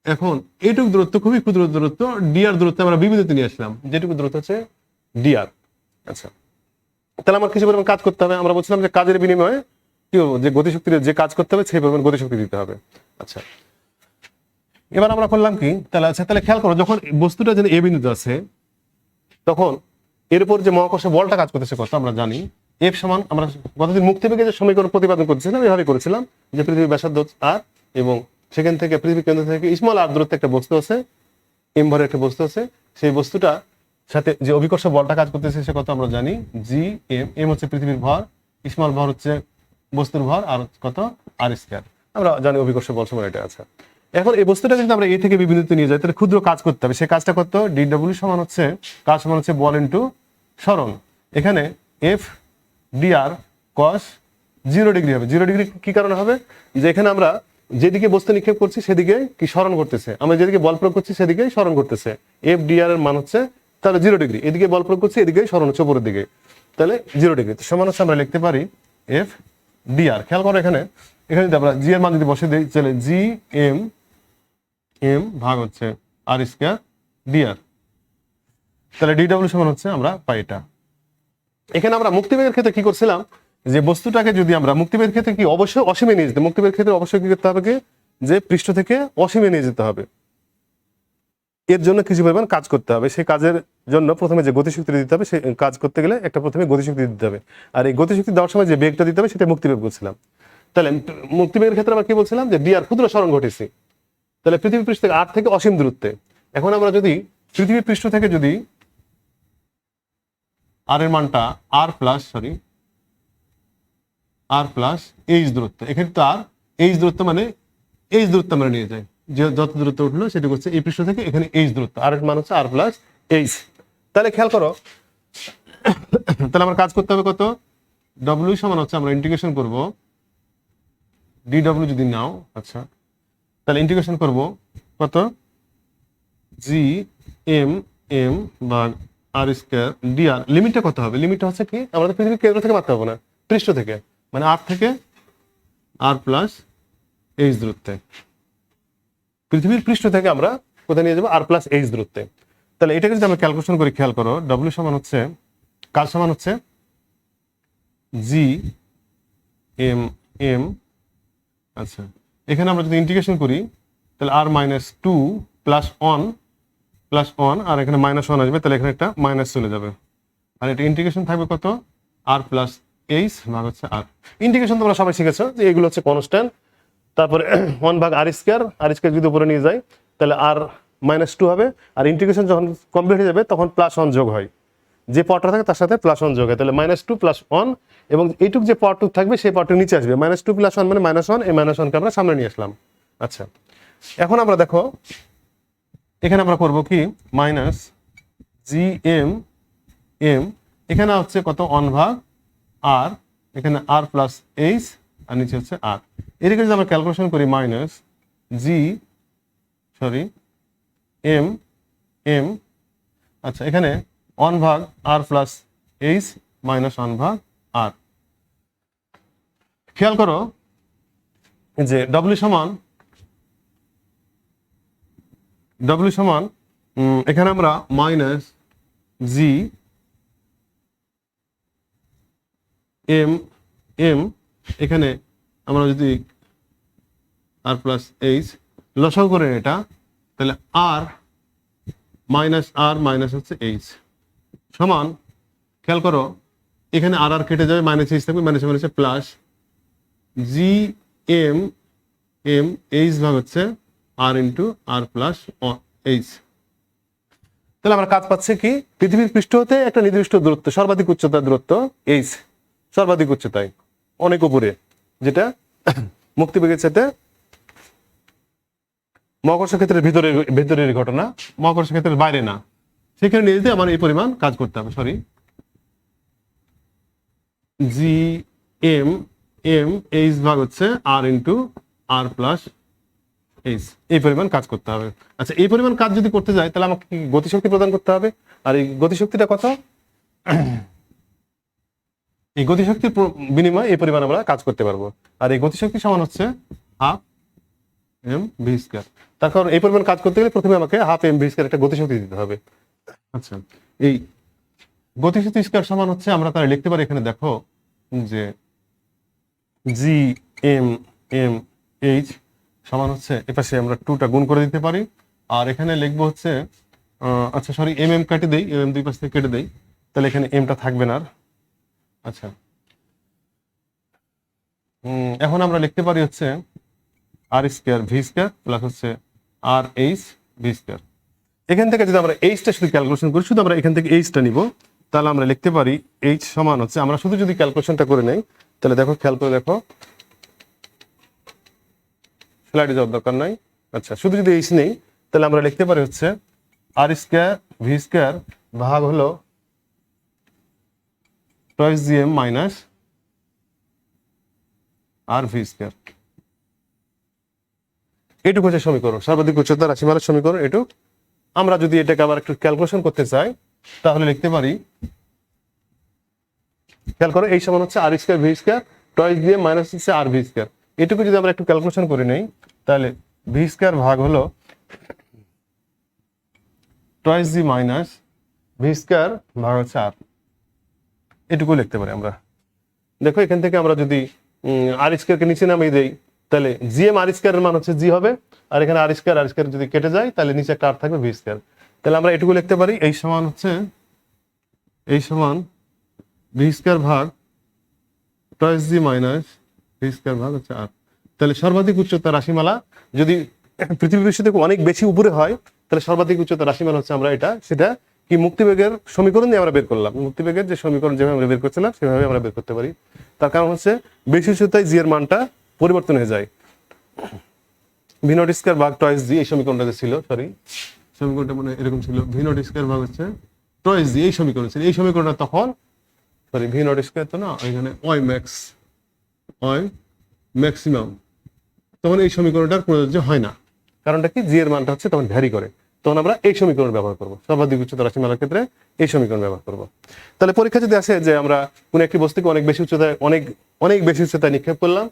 এখন এইটুকু দূরত্ব খুবই ক্ষুদ্র দূরত্ব, ডিআর দূরত্ব আমরা বি বিন্দুতে নিয়ে আসলাম, যেটুকু দূরত্ব হচ্ছে ডিআর। আচ্ছা, তাহলে আমার কিছু পরিমাণ কাজ করতে হবে। আমরা বলছিলাম যে কাজের বিনিময়ে কি হবো, যে গতিশক্তির যে কাজ করতে হবে সেই পরিমাণ গতিশক্তি দিতে হবে। আচ্ছা, এবার আমরা করলাম কি, তাহলে আচ্ছা, তাহলে খেয়াল করো যখন বস্তুটা যেন এ বিন্দুতে আছে, তখন এর উপর যে মহাকর্ষে বলটা কাজ করতেছে কত আমরা জানি, এফ সমান, আমরা গতদিন মুক্তিবেগে যে সমীকরণ প্রতিপাদন করছিলাম এভাবে করেছিলাম, যে পৃথিবীর ব্যাসার্ধ আর, এবং সেখান থেকে পৃথিবীর কেন্দ্র থেকে স্মল আর দূরত্বে একটা বস্তু আছে, এম ভরের একটা বস্তু আছে, সেই বস্তুটা সাথে যে অভিকর্ষ বলটা কাজ করতেছে সে কত আমরা জানি, জি এম। এম হচ্ছে পৃথিবীর ভর, স্মল ভর হচ্ছে বস্তুর ভর, আর কত আর স্কয়ার, আমরা জানি অভিকর্ষ বল সমান এটা আছে। এখন এই বস্তুটা যদি আমরা এ থেকে বি বিন্দুতে নিয়ে যাই, তাহলে ক্ষুদ্র কাজ করতে হবে, সেই কাজটা কত, ডিডব্লিউ সমান হচ্ছে, কাজ সমান হচ্ছে বল ইন্টু সরণ। এখানে এফ ডিআর কস 0 ডিগ্রি হবে। 0 ডিগ্রি কি কারণে হবে, যে এখানে আমরা যেদিকে বস্তু নিক্ষেপ করছি সেদিকে কি সরণ করতেছে, আমরা যেদিকে বল প্রয়োগ করছি সেদিকেই সরণ করতেছে। এফ ডিআর এর মান হচ্ছে তাহলে 0 ডিগ্রি, এদিকে বল প্রয়োগ করছি এদিকেই সরণ হচ্ছে উপরের দিকে, তাহলে 0 ডিগ্রি সমান হচ্ছে আমরা লিখতে পারি এফ ডিআর। খেয়াল করো এখানে, এখানে যদি আমরা জি এর মান যদি বসে দিই, তাহলে জি এম, এম ভাগ হচ্ছে আর স্কয়ার ডিআর, তাহলে ডিডব্লিউ সমান হচ্ছে আমরা পাই এটা। এখানে আমরা মুক্তিবেগের ক্ষেত্রে কি করছিলাম, যে বস্তুটাকে যদি আমরা মুক্তিবেগের ক্ষেত্রে কি অবশ্যই অসীমে নিয়ে যেতে, মুক্তিবেগের ক্ষেত্রে অবশ্যই কি করতে হবে, যে পৃষ্ঠ থেকে অসীমে নিয়ে যেতে হবে, এর জন্য কিছু পরিমাণ কাজ করতে হবে। সেই কাজের জন্য প্রথমে যে গতিশক্তি দিতে হবে, সেই কাজ করতে গেলে একটা প্রথমে গতিশক্তি দিতে হবে, আর এই গতিশক্তি দেওয়ার সময় যে বেগটা দিতে হবে সেটা মুক্তিবেগ বলছিলাম। তাহলে মুক্তিবেগের ক্ষেত্রে আমরা কি বলছিলাম, যে ডিআর ক্ষুদ্র সরণ ঘটেছে, তাহলে পৃথিবী পৃষ্ঠ থেকে আর থেকে অসীম দূরত্বে। এখন আমরা যদি পৃথিবী পৃষ্ঠ থেকে যদি আর এর মানটা আর প্লাস এইচ দূরত্ব, এখানে তো আর এইচ দূরত্ব মানে এইচ দূরত্ব আমরা নিয়ে যাই, যে যত দূরত্ব উঠলো সেটা হচ্ছে এই পৃষ্ঠ থেকে এখানে এইচ দূরত্ব, আর এর মান হচ্ছে আর প্লাস এইচ। তাহলে খেয়াল করো, তাহলে আমার কাজ করতে হবে কত, ডব্লিউ সমান হচ্ছে, আমরা ইন্টিগ্রেশন করব ডিডব্লিউ যদি নাও, আচ্ছা তাহলে ইন্টিগ্রেশন করব কত, জি এম এম ভাগ আর স্কোয়ার ডিআর, লিমিটটা কত হবে? লিমিটটা হচ্ছে কি, আমরা তো পৃথিবীর কেন্দ্র থেকে মারতে হবে না, পৃষ্ঠ থেকে, মানে আর থেকে আর প্লাস এইচ দূরত্বে, পৃথিবীর পৃষ্ঠ থেকে আমরা কোথায় নিয়ে যাবো? আর প্লাস এইচ দূরত্বে। তাহলে এটাকে যদি আমরা ক্যালকুলেশন করি, খেয়াল করো, ডব্লিউ সমান হচ্ছে কার সমান হচ্ছে জি এম এম। আচ্ছা, এখানে আমরা যদি ইন্টিগ্রেশন করি তাহলে আর মাইনাস টু প্লাস ওয়ান আর এখানে মাইনাস ওয়ান আসবে, তাহলে এখানে একটা মাইনাস চলে যাবে, আর এটা ইন্টিগ্রেশন থাকবে কত? আর প্লাস এইচ ভাগ হচ্ছে আর। ইন্টিগ্রেশন তোমরা সবাই শিখেছো যে এগুলো হচ্ছে কনস্ট্যান্ট, তারপরে 1 ভাগ আর স্কোয়ার যদি উপরে নিয়ে যায় তাহলে আর মাইনাস টু হবে, আর ইন্টিগ্রেশন যখন কমপ্লিট হয়ে যাবে তখন প্লাস ওয়ান যোগ হয়, যে পাওয়ারটা থাকে তার সাথে প্লাস ওয়ান যোগ হয়, তাহলে মাইনাস টু প্লাস ওয়ান, এবং এইটুক যে পাওয়ারটুক থাকবে সেই পাওয়ারটুক নিচে আসবে, মাইনাস টু প্লাস ওয়ান মানে মাইনাস ওয়ান, এই মাইনাস ওয়ানকে আমরা সামনে নিয়ে আসলাম। আচ্ছা, এখন আমরা দেখো এখানে আমরা করব কি, মাইনাস জি এম এম, এখানে হচ্ছে কত? 1 ভাগ আর, এখানে আর প্লাস এইচ আর নিচে হচ্ছে আর। এদিকে যদি আমরা ক্যালকুলেশন করি, মাইনাস এম এম, আচ্ছা এখানে 1 ভাগ আর প্লাস এইচ মাইনাস 1 ভাগ আর। খেয়াল করো যে ডব্লিউ সমান এখানে আমরা মাইনাস জি এম এম, এখানে আমরা যদি আর প্লাস এইচ লসাগু করে এটা, তাহলে আর মাইনাস হচ্ছে এইচ সমান, খেয়াল করো এখানে আর আর কেটে যাবে, মাইনাস এইচ থাকবে, মাইনাসে plus G M M H ভাগ হচ্ছে R into R plus H. তাহলে আমরা কাজ পাচ্ছি কি, পৃথিবীর পৃষ্ঠ হতে একটা নির্দিষ্ট দূরত্ব, সর্বাধিক উচ্চতার দূরত্ব এইচ, সর্বাধিক উচ্চতায় অনেক উপরে, যেটা মুক্তিবেগের সাথে মহাকর্ষ ক্ষেত্রের ভিতরের ঘটনা, মহাকর্ষ ক্ষেত্রের বাইরে না, সেখানে নিয়ে যেতে আমার এই পরিমাণ কাজ করতে হবে। Sorry, G M M H ভাগ হচ্ছে R into R plus H, এই পরিমাণ কাজ করতে হবে। আচ্ছা, এই পরিমাণ কাজ যদি করতে যায় তাহলে আমাকে কি গতিশক্তি প্রদান করতে হবে, আর এই গতিশক্তিটা কত? এই গতিশক্তির বিনিময়ে এই পরিমাণ আমরা কাজ করতে পারবো, আর এই গতিশক্তি সমান হচ্ছে হাফ এম ভি স্কয়ার। তার কারণ এই পরিমাণ কাজ করতে গেলে প্রথমে আমাকে হাফ এম ভি স্কয়ার একটা গতিশক্তি দিতে হবে। আচ্ছা, এই গতিশক্তি স্কয়ার সমান হচ্ছে, আমরা তাহলে লিখতে পারি এখানে দেখো যে জি এম এম এইচ সমান হচ্ছে, এপাশে আমরা টুটা গুণ করে দিতে পারি, আর এখানে লিখবো হচ্ছে আচ্ছা সরি, এম এম কেটে দেই, এম দুই পাশ থেকে কেটে দেই, তাহলে এখানে এমটা থাকবে না আর। আচ্ছা, এখন আমরা লিখতে পারি হচ্ছে r square v square plus হচ্ছে আর এইচ ভি স্কয়ার। এখান থেকে যদি আমরা এইচটা শুধু ক্যালকুলেশন করি, শুধু আমরা এখান থেকে এইচটা নিব, তাহলে আমরা লিখতে পারি এইচ সমান হচ্ছে, আমরা শুধু যদি ক্যালকুলেশনটা করে নেই তাহলে দেখো, খেয়াল করে দেখো, স্লাইডে যাওয়ার দরকার নাই। আচ্ছা, শুধু যদি এইচ নেই তাহলে আমরা লিখতে পারি হচ্ছে আর স্কয়ার ভি স্কয়ার ভাগ হলো টয়েস জি এম মাইনাস আর ভি স্কয়ার। এটুকু হচ্ছে সমীকরণ, সর্বাধিক উচ্চতা রাশিমালার সমীকরণ এটুক। আমরা যদি এটাকে আবার একটু ক্যালকুলেশন করতে চাই তাহলে লিখতে পারি, খেয়াল করো, এই সমান হচ্ছে r square v square twice G M minus হচ্ছে আর ভি স্কয়ার। এটুকু যদি আমরা একটু ক্যালকুলেশন করে নেই তাহলে ভি স্কয়ার ভাগ হলো টয়েস জি মাইনাস ভি স্কয়ার ভাগ হচ্ছে আর, এটুকু লিখতে পারি আমরা। দেখো এখান থেকে আমরা যদি আর স্কয়ারকে নিচে নামিয়ে দেই তাহলে জি এম আর স্কয়ারের মান হচ্ছে জি হবে, আর এখানে আর স্কয়ার যদি কেটে যায় তাহলে নিচে একটা আর থাকবে ভি স্কয়ার। তাহলে আমরা এটুকু লিখতে পারি, এই সমান ভি স্কয়ার ভাগ টয়েস জি মাইনাস ভি স্কয়ার ভাগ হচ্ছে আর। তাহলে সর্বাধিক উচ্চতা রাশিমালা যদি পৃথিবী পৃষ্ঠ থেকে অনেক বেশি উপরে হয় তাহলে সর্বাধিক উচ্চতা রাশিমালা হচ্ছে, আমরা সেটা কি মুক্তিবেগের সমীকরণ দিয়ে আমরা বের করলাম, মুক্তিবেগের যে সমীকরণ যেভাবে আমরা বের করছিলাম সেভাবে আমরা বের করতে পারি। তার কারণ হচ্ছে বেশি উচ্চতায় জি এর মানটা পরিবর্তন হয়ে যায়, ভি নট স্কয়ার ভাগ টয়েস জি, এই সমীকরণটা ছিল, সরি সমীকরণটা মানে এরকম ছিল, ভি নট স্কয়ার ভাগ হচ্ছে টয়েস জি, এই সমীকরণ ছিল। এই সমীকরণটা তখন সরি ভি নট স্কয়ার তো না, এখানে ওয়াই ম্যাক্সিমাম, তখন এই সমীকরণটার প্রযোজ্য হয় না। কারণটা কি, জি এর মানটা হচ্ছে তখন ভ্যারি করে, তখন আমরা এই সমীকরণ ব্যবহার করবো, সর্বাধিক উচ্চতা রাশিমালার ক্ষেত্রে এই সমীকরণ ব্যবহার করবো। তাহলে পরীক্ষা যদি আসে যে আমরা কোন একটি বস্তুকে অনেক বেশি উচ্চতায় অনেক বেশি উচ্চতায় নিক্ষেপ করলাম,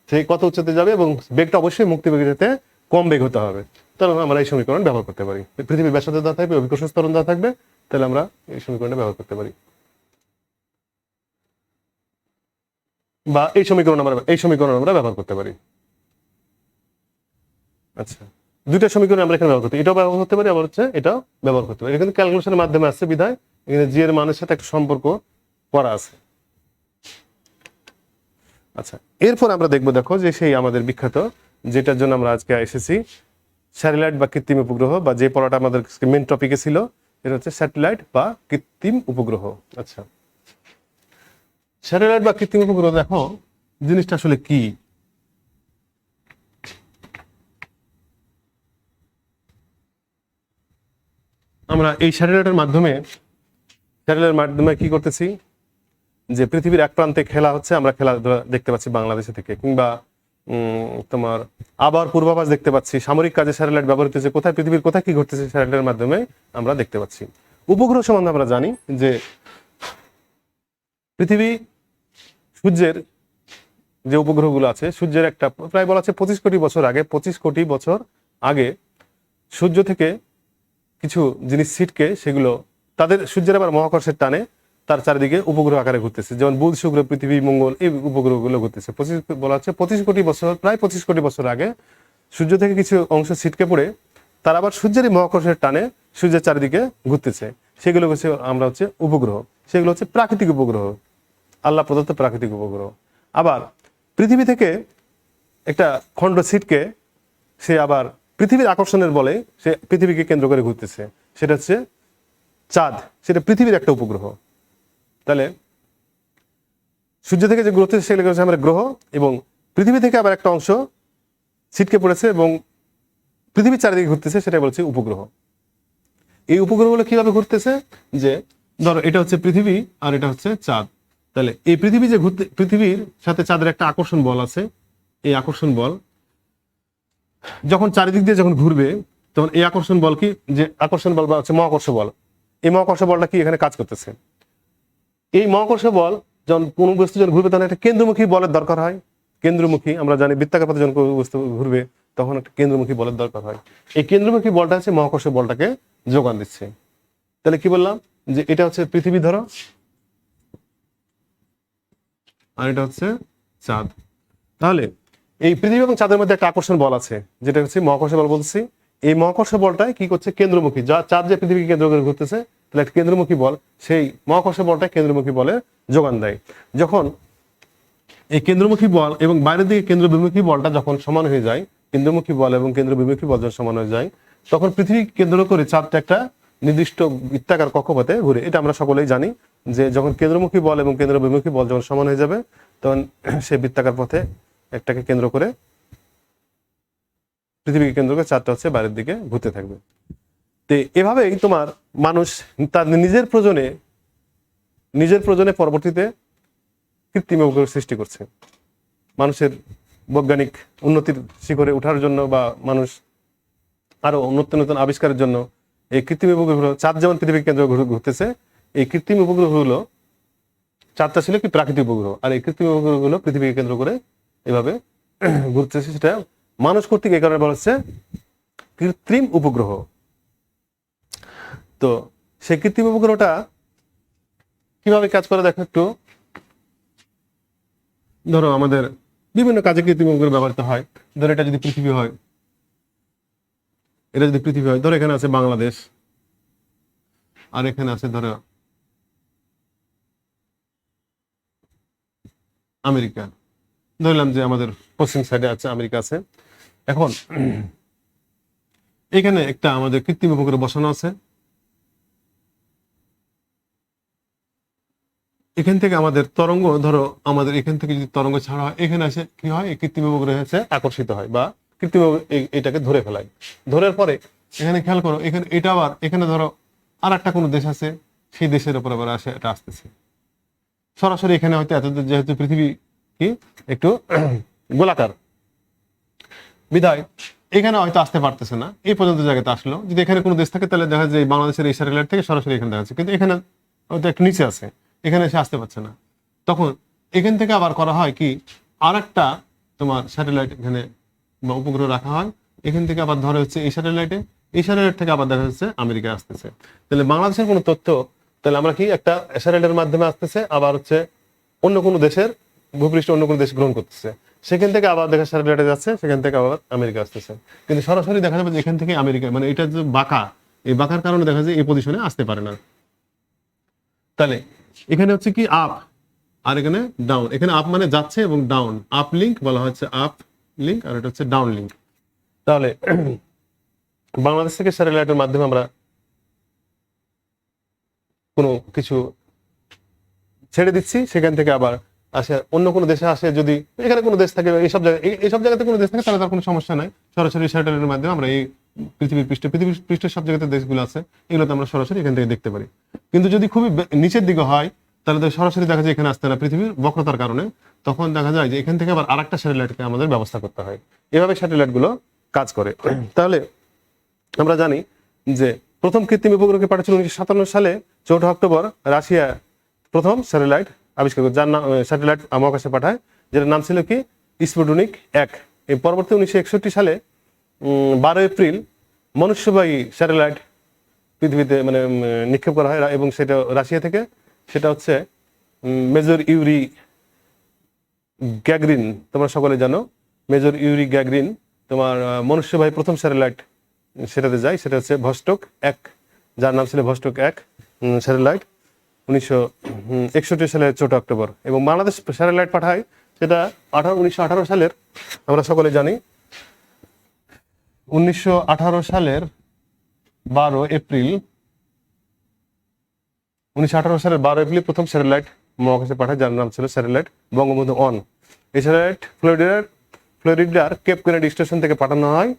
সেই কত উচ্চতায় যাবে এবং বেগটা অবশ্যই মুক্তি বেগের সাথে কম বেগ হতে হবে, তাহলে আমরা এই সমীকরণ ব্যবহার করতে পারি। পৃথিবীর ব্যাসার্ধ দেওয়া থাকবে, অভিকর্ষজ ত্বরণ দেওয়া থাকবে, তাহলে আমরা এই সমীকরণটা ব্যবহার করতে পারি, বা এই সমীকরণ আমরা ব্যবহার করতে পারি। আচ্ছা, দুইটা সমীকরণ আমরা এখানে ব্যবহার করতে, এটাও ব্যবহার করতে পারি, আবার হচ্ছে এটাও ব্যবহার করতে পারি। এখানে ক্যালকুলেশনের মাধ্যমে আসছে বিধায় এখানে জি এর মানের সাথে একটা সম্পর্ক করা আছে। আচ্ছা, এরপর আমরা দেখবো, দেখো যে সেই আমাদের বিখ্যাত যেটার জন্য আমরা আজকে এসেছি, স্যাটেলাইট বা কৃত্রিম উপগ্রহ, বা যে পড়াটা আমাদের মেন টপিকে ছিল, এটা হচ্ছে স্যাটেলাইট বা কৃত্রিম উপগ্রহ। আচ্ছা, স্যাটেলাইট বা কৃত্রিম উপগ্রহ, দেখো জিনিসটা আসলে কি। আমরা এই স্যাটেলাইটের মাধ্যমে কি করতেছি, যে পৃথিবীর এক প্রান্তে খেলা হচ্ছে, আমরা খেলা দেখতে পাচ্ছি বাংলাদেশে থেকে, কিংবা তোমার আবার পূর্বাভাস দেখতে পাচ্ছি, সামরিক কাজে স্যাটেলাইট ব্যবহৃত হচ্ছে, কোথায় পৃথিবীর কোথায় কি ঘটতেছে স্যাটেলাইটের মাধ্যমে আমরা দেখতে পাচ্ছি। উপগ্রহ সম্বন্ধে আমরা জানি যে পৃথিবী সূর্যের যে উপগ্রহগুলো আছে, সূর্যের একটা প্রায় বলা আছে 25 কোটি বছর আগে সূর্য থেকে কিছু জিনিস ছিটকে সেগুলো তাদের সূর্যের আবার মহাকর্ষের টানে তার চারিদিকে উপগ্রহ আকারে ঘুরতেছে, যেমন বুধ, শুক্র, পৃথিবী, মঙ্গল, এই উপগ্রহগুলো ঘুরতেছে। বলা হচ্ছে 25 কোটি বছর, প্রায় 25 কোটি বছর আগে সূর্য থেকে কিছু অংশ ছিটকে পড়ে তার আবার সূর্যেরই মহাকর্ষের টানে সূর্যের চারিদিকে ঘুরতেছে, সেগুলো হচ্ছে আমরা হচ্ছে উপগ্রহ। সেগুলো হচ্ছে প্রাকৃতিক উপগ্রহ, আল্লাহ প্রদত্ত প্রাকৃতিক উপগ্রহ। আবার পৃথিবী থেকে একটা খণ্ড ছিটকে সে আবার পৃথিবীর আকর্ষণের বলে সে পৃথিবীকে কেন্দ্র করে ঘুরতেছে, সেটা হচ্ছে চাঁদ, সেটা পৃথিবীর একটা উপগ্রহ। তাহলে সূর্য থেকে যে ঘুরতেছে সেগুলো হচ্ছে আমরা গ্রহ, এবং পৃথিবী থেকে আবার একটা অংশ ছিটকে পড়েছে এবং পৃথিবীর চারিদিকে ঘুরতেছে, সেটা বলছে উপগ্রহ। এই উপগ্রহগুলো কিভাবে ঘুরতেছে, যে ধরো এটা হচ্ছে পৃথিবী আর এটা হচ্ছে চাঁদ, তাহলে এই পৃথিবীর সাথে চাঁদের একটা আকর্ষণ বল আছে। এই আকর্ষণ বল যখন চারিদিক দিয়ে যখন ঘুরবে, তখন এই আকর্ষণ বল কি, যে আকর্ষণ বল বা হচ্ছে মহাকর্ষ বল, এই মহাকর্ষ বলটা কি এখানে কাজ করতেছে। এই মহাকর্ষ বল যখন কোনো বস্তু যখন ঘুরবে, তখন একটা কেন্দ্রমুখী বলের দরকার হয়। কেন্দ্রমুখী আমরা জানি বৃত্তাকার পথে যখন কোনো বস্তু ঘুরবে তখন একটা কেন্দ্রমুখী বলের দরকার হয়। এই কেন্দ্রমুখী বলটা হচ্ছে মহাকর্ষ বলটাকে যোগান দিচ্ছে। তাহলে কি বললাম, যে এটা হচ্ছে পৃথিবী ধরো, আর এটা হচ্ছে চাঁদ। তাহলে এই পৃথিবী এবং চাঁদের মধ্যে একটা আকর্ষণ বল আছে, যেটা হচ্ছে মহাকর্ষ বল বলছি। এই মহাকর্ষ বলটাই কি করছে, কেন্দ্রমুখী, যা চাঁদ যে পৃথিবীকে কেন্দ্র করে ঘুরতেছে, তাহলে একটা কেন্দ্রমুখী বল, সেই মহাকর্ষ বলটা কেন্দ্রমুখী বলে যোগান দেয়। যখন এই কেন্দ্রমুখী বল এবং বাইরের দিকে কেন্দ্রবিমুখী বলটা যখন সমান হয়ে যায়, কেন্দ্রমুখী বল এবং কেন্দ্রবিমুখী বল যখন সমান হয়ে যায়, তখন পৃথিবী কেন্দ্র করে চাঁদটা একটা নির্দিষ্ট বৃত্তাকার কক্ষপথে ঘুরে। এটা আমরা সকলেই জানি যে যখন কেন্দ্রমুখী বল এবং কেন্দ্রবিমুখী বল যখন সমান হয়ে যাবে, তখন সেই বৃত্তাকার পথে একটাকে কেন্দ্র করে পৃথিবীকে কেন্দ্র করে চাঁদটা হচ্ছে বাইরের দিকে ঘুরতে থাকবে। তো এভাবেই তোমার মানুষ তার নিজের প্রয়োজনে পরবর্তীতে কৃত্রিম উপগ্রহ সৃষ্টি করছে, মানুষের বৈজ্ঞানিক উন্নতির শিখরে ওঠার জন্য, বা মানুষ আরো নতুন নতুন আবিষ্কারের জন্য এই কৃত্রিম উপগ্রহ। চাঁদ যেমন পৃথিবীকে কেন্দ্র ঘুরতেছে, এই কৃত্রিম উপগ্রহগুলো, চাঁদটা ছিল কি প্রাকৃতিক উপগ্রহ, আর এই কৃত্রিম উপগ্রহগুলো পৃথিবীকে কেন্দ্র করে এভাবে ঘুরতেছে। সেটা মানুষ কর্তৃক এই কারণে বলা হচ্ছে কৃত্রিম উপগ্রহ। তো সেই কৃত্রিম উপগ্রহটা কিভাবে কাজ করে দেখো একটু। ধরো আমাদের বিভিন্ন কাজে কৃত্রিম উপগ্রহ ব্যবহৃত হয়। ধরো এটা যদি পৃথিবী হয়, ধরো এখানে আছে বাংলাদেশ, আর এখানে আছে ধরো আমেরিকা। ধরলাম যে আমাদের পশ্চিম সাইডে আছে আমেরিকা আছে। এখন এখানে একটা আমাদের কৃত্রিম উপগ্রহ বসানো আছে। এখান থেকে আমাদের তরঙ্গ, ধরো আমাদের এখান থেকে যদি তরঙ্গ ছাড়া হয়, এখানে আসে কি হয়, এই কৃত্রিম উপগ্রহ হচ্ছে আকর্ষিত হয়, বা কৃত্রিম এটাকে ধরে ফেলায়। ধরার পরে এখানে খেয়াল করো, এখানে এটা আবার এখানে ধরো আর একটা কোনো দেশ আছে, সেই দেশের উপর আবার আসে, এটা আসতেছে সরাসরি এখানে। হয়তো এতদিন যেহেতু পৃথিবী কি একটু গোলাকার বিধায় এখানে হয়তো আসতে পারতেছে না, এই পর্যন্ত জায়গাতে আসলো। যদি এখানে কোনো দেশ থাকে তাহলে দেখা যায় এই বাংলাদেশের এই স্যাটেলাইট থেকে সরাসরি এখানে দেখা যাচ্ছে, কিন্তু এখানে হয়তো একটু নিচে আছে, এখানে এসে আসতে পারছে না। তখন এখান থেকে আবার করা হয় কি, আর একটা তোমার স্যাটেলাইট এখানে বা উপগ্রহ রাখা হয়, এখান থেকে আবার ধরে হচ্ছে এই স্যাটেলাইটে, এই স্যাটেলাইট থেকে আবার দেখা যাচ্ছে আমেরিকায় আসতেছে। তাহলে বাংলাদেশের কোনো তথ্য তাহলে আমরা কি একটা স্যাটেলাইটের মাধ্যমে আসতেছে, আবার হচ্ছে অন্য কোনো দেশের ভূপৃষ্ঠ অন্য কোনো দেশ গ্রহণ করতেছে, সেখান থেকে আবার দেখা স্যাটেলাইটে যাচ্ছে, সেখান থেকে আবার আমেরিকা আসতেছে। কিন্তু সরাসরি দেখা যাবে যে এখান থেকে আমেরিকা, মানে এটা যে বাঁকা, এই বাঁকার কারণে দেখা যায় এই পজিশনে আসতে পারে না। তাহলে এখানে হচ্ছে কি আপ, আর এখানে ডাউন। এখানে আপ মানে যাচ্ছে এবং ডাউন, আপ লিঙ্ক বলা হচ্ছে আপ লিঙ্ক, আর এটা হচ্ছে ডাউন লিঙ্ক। তাহলে বাংলাদেশ থেকে স্যাটেলাইটের মাধ্যমে আমরা কোনো কিছু ছেড়ে দিচ্ছি, সেখান থেকে আবার আসে অন্য কোনো দেশে আসে, যদি এখানে কোনো দেশ থাকে, এইসব জায়গাতে কোনো দেশ থাকে তাহলে তার কোনো সমস্যা নাই, সরাসরি স্যাটেলাইটের মাধ্যমে আমরা এই পৃথিবীর পৃষ্ঠের সব জায়গাতে দেশগুলো আছে এগুলোতে আমরা সরাসরি এখান থেকে দেখতে পারি। কিন্তু যদি খুবই নিচের দিকে হয় তাহলে তো সরাসরি দেখা যায় এখানে আসতে না, পৃথিবীর বক্রতার কারণে। তখন দেখা যায় যে এখান থেকে আবার আরেকটা স্যাটেলাইটকে আমাদের ব্যবস্থা করতে হয়। এভাবে স্যাটেলাইট গুলো কাজ করে। তাহলে আমরা জানি যে প্রথম কৃত্রিম উপগ্রহকে পাঠিয়েছিল 1957 সালে 4 অক্টোবর রাশিয়া প্রথম স্যাটেলাইট আবিষ্কার করে, যার নাম স্যাটেলাইট মহাকাশে পাঠায়, যেটার নাম ছিল কি স্পুটনিক 1। এই পরবর্তী 1961 সালে 12 এপ্রিল মনুষ্যবাহী স্যাটেলাইট পৃথিবীতে মানে নিক্ষেপ করা হয়, এবং সেটা রাশিয়া থেকে। সেটা হচ্ছে মেজর ইউরি গ্যাগরিন, তোমরা সকলে জানো মেজর ইউরি গ্যাগরিন তোমার মনুষ্যবাহী প্রথম স্যাটেলাইট সেটাতে যায়, সেটা হচ্ছে ভস্টক 1, যার নাম ছিল ভস্টক 1 স্যাটেলাইট 1961 সালের 4 অক্টোবর। এবং বাংলাদেশ স্যাটেলাইট পাঠায় সেটা 1918 সালের, আমরা সকলে জানি 1918 সালের 12 এপ্রিল 1918 সালের 12 এপ্রিল প্রথম স্যাটেলাইট মহাকাশে পাঠায়, যার নাম ছিল স্যাটেলাইট বঙ্গবন্ধু 1। এই স্যাটেলাইট ফ্লোরিডার কেপ কেনেডি স্টেশন থেকে পাঠানো হয়,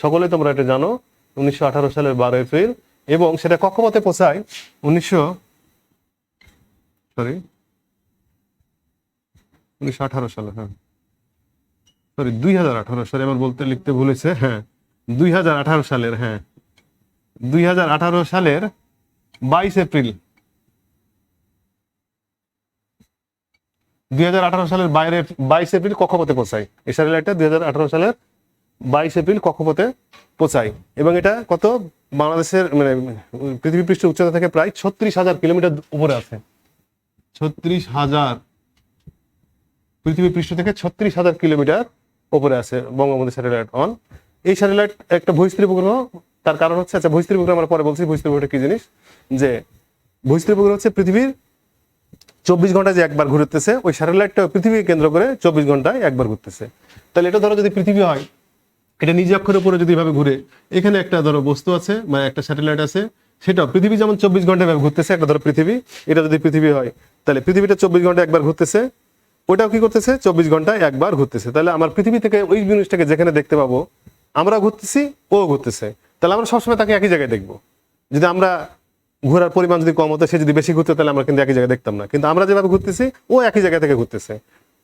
সকলে তোমরা এটা জানো, 1918 সালের 12 এপ্রিল। এবং সেটা কক্ষপথে পৌঁছায় 1918 সালে, হ্যাঁ সরি 2018, সরি আমার বলতে লিখতে ভুলেছে, হ্যাঁ 2018 সালের, হ্যাঁ 2018 সালের 22 এপ্রিল 2018 সালের 22 এপ্রিল কক্ষপথে পৌঁছায়। এই স্যাটেলাইটটা 2018 সালের 22 এপ্রিল কক্ষপথে পৌঁছায়। এবং এটা কত বাংলাদেশের মানে পৃথিবী পৃষ্ঠের উচ্চতা থেকে প্রায় 36,000 কিলোমিটার উপরে আছে। 36,000 পৃথিবী পৃষ্ঠ থেকে 36,000 কিলোমিটার উপরে আছে বঙ্গবন্ধু স্যাটেলাইট 1। এই স্যাটেলাইট একটা ভূস্থির উপগ্রহ, তার কারণ হচ্ছে, আচ্ছা ভূস্থির উপগ্রহ আমরা পরে বলছি ভূস্থির উপগ্রহটা কি জিনিস, যে ভূস্থির উপগ্রহ হচ্ছে পৃথিবীর 24 ঘন্টায় যে একবার ঘুরতেছে, ওই স্যাটেলাইটটা পৃথিবীকে কেন্দ্র করে 24 ঘন্টায় একবার ঘুরতেছে। তাহলে এটা ধরো যদি পৃথিবী হয়, এটা নিজ অক্ষের উপরে যদি এভাবে ঘুরে, এখানে একটা ধরো বস্তু আছে মানে একটা স্যাটেলাইট আছে, সেটা পৃথিবী যেমন 24 ঘন্টা এভাবে ঘুরতেছে, একটা ধরো পৃথিবী, এটা যদি পৃথিবী হয় তাহলে পৃথিবীটা 24 ঘন্টা একবার ঘুরতেছে, ওটাও কি করতেছে 24 ঘন্টায় একবার ঘুরতেছে। তাহলে আমার পৃথিবী থেকে ওই জিনিসটাকে যেখানে দেখতে পাবো, আমরা ঘুরতেছি ও ঘুরতেছে, তাহলে আমরা সবসময় তাকে একই জায়গায় দেখবো। যদি আমরা ঘোরার পরিমাণ যদি কম হতো, সে যদি বেশি ঘুরতো, তাহলে আমরা কিন্তু একই জায়গায় দেখতাম না। কিন্তু আমরা যেভাবে ঘুরতেছি ও একই জায়গা থেকে ঘুরতেছে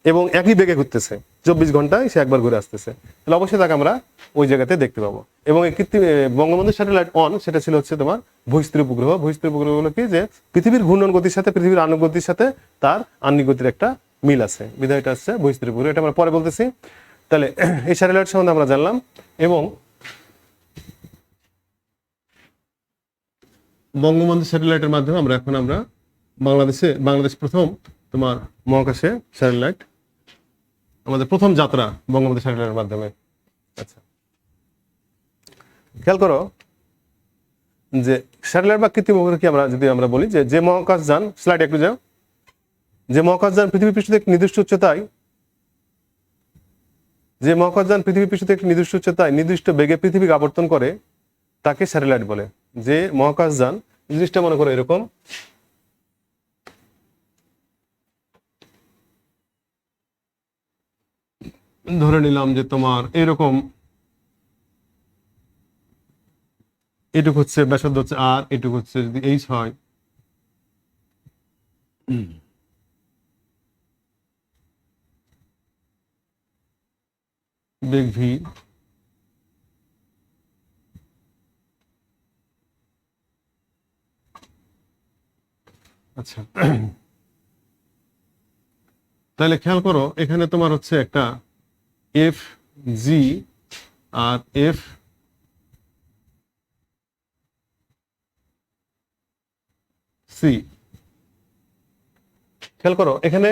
এবং একই বেগে ঘুরতেছে, 24 ঘন্টায় সে একবার ঘুরে আসতেছে, তাহলে অবশ্যই তাকে আমরা ওই জায়গাতে দেখতে পাবো। এবং এই কৃত্রিম বঙ্গবন্ধু স্যাটেলাইট 1 সেটা ছিল হচ্ছে তোমার ভূস্থির উপগ্রহ। ভূস্থির উপগ্রহ হলো কি, যে পৃথিবীর ঘূর্ণন গতির সাথে পৃথিবীর আণবিক গতির সাথে তার আণবিক গতির একটা মিল আছে, বিধায় এটা হচ্ছে ভূস্থির উপগ্রহ। এটা আমরা পরে বলতেছি। তাহলে এই স্যাটেলাইট সম্বন্ধে আমরা জানলাম। এবং বঙ্গবন্ধু স্যাটেলাইটের মাধ্যমে আমরা বাংলাদেশ প্রথম তোমার মহাকাশে স্যাটেলাইট, আমাদের প্রথম যাত্রা বঙ্গবন্ধু স্যাটেলাইটের মাধ্যমে। আচ্ছা খেয়াল করো যে স্যাটেলাইট বা কৃত্রিম উপগ্রহ কি আমরা বলি যে মহাকাশযান, স্লাইড একটু যাও, যে মহাকাশযান পৃথিবী পৃষ্ঠ থেকে নির্দিষ্ট উচ্চতায় নির্দিষ্ট বেগে পৃথিবীকে আবর্তন করে তাকে স্যাটেলাইট বলে। যে মহাকাশযান জিনিসটা মনে করো এরকম, ধরে নিলাম যে তোমার এরকম, এটুক হচ্ছে ব্যাসার্ধ হচ্ছে আর, এটুক হচ্ছে যদি এইচ হয়, বেগ ভি, আচ্ছা, তাহলে খেয়াল করো এখানে তোমার হচ্ছে একটা এফ জি আর এফ সি। খেয়াল করো এখানে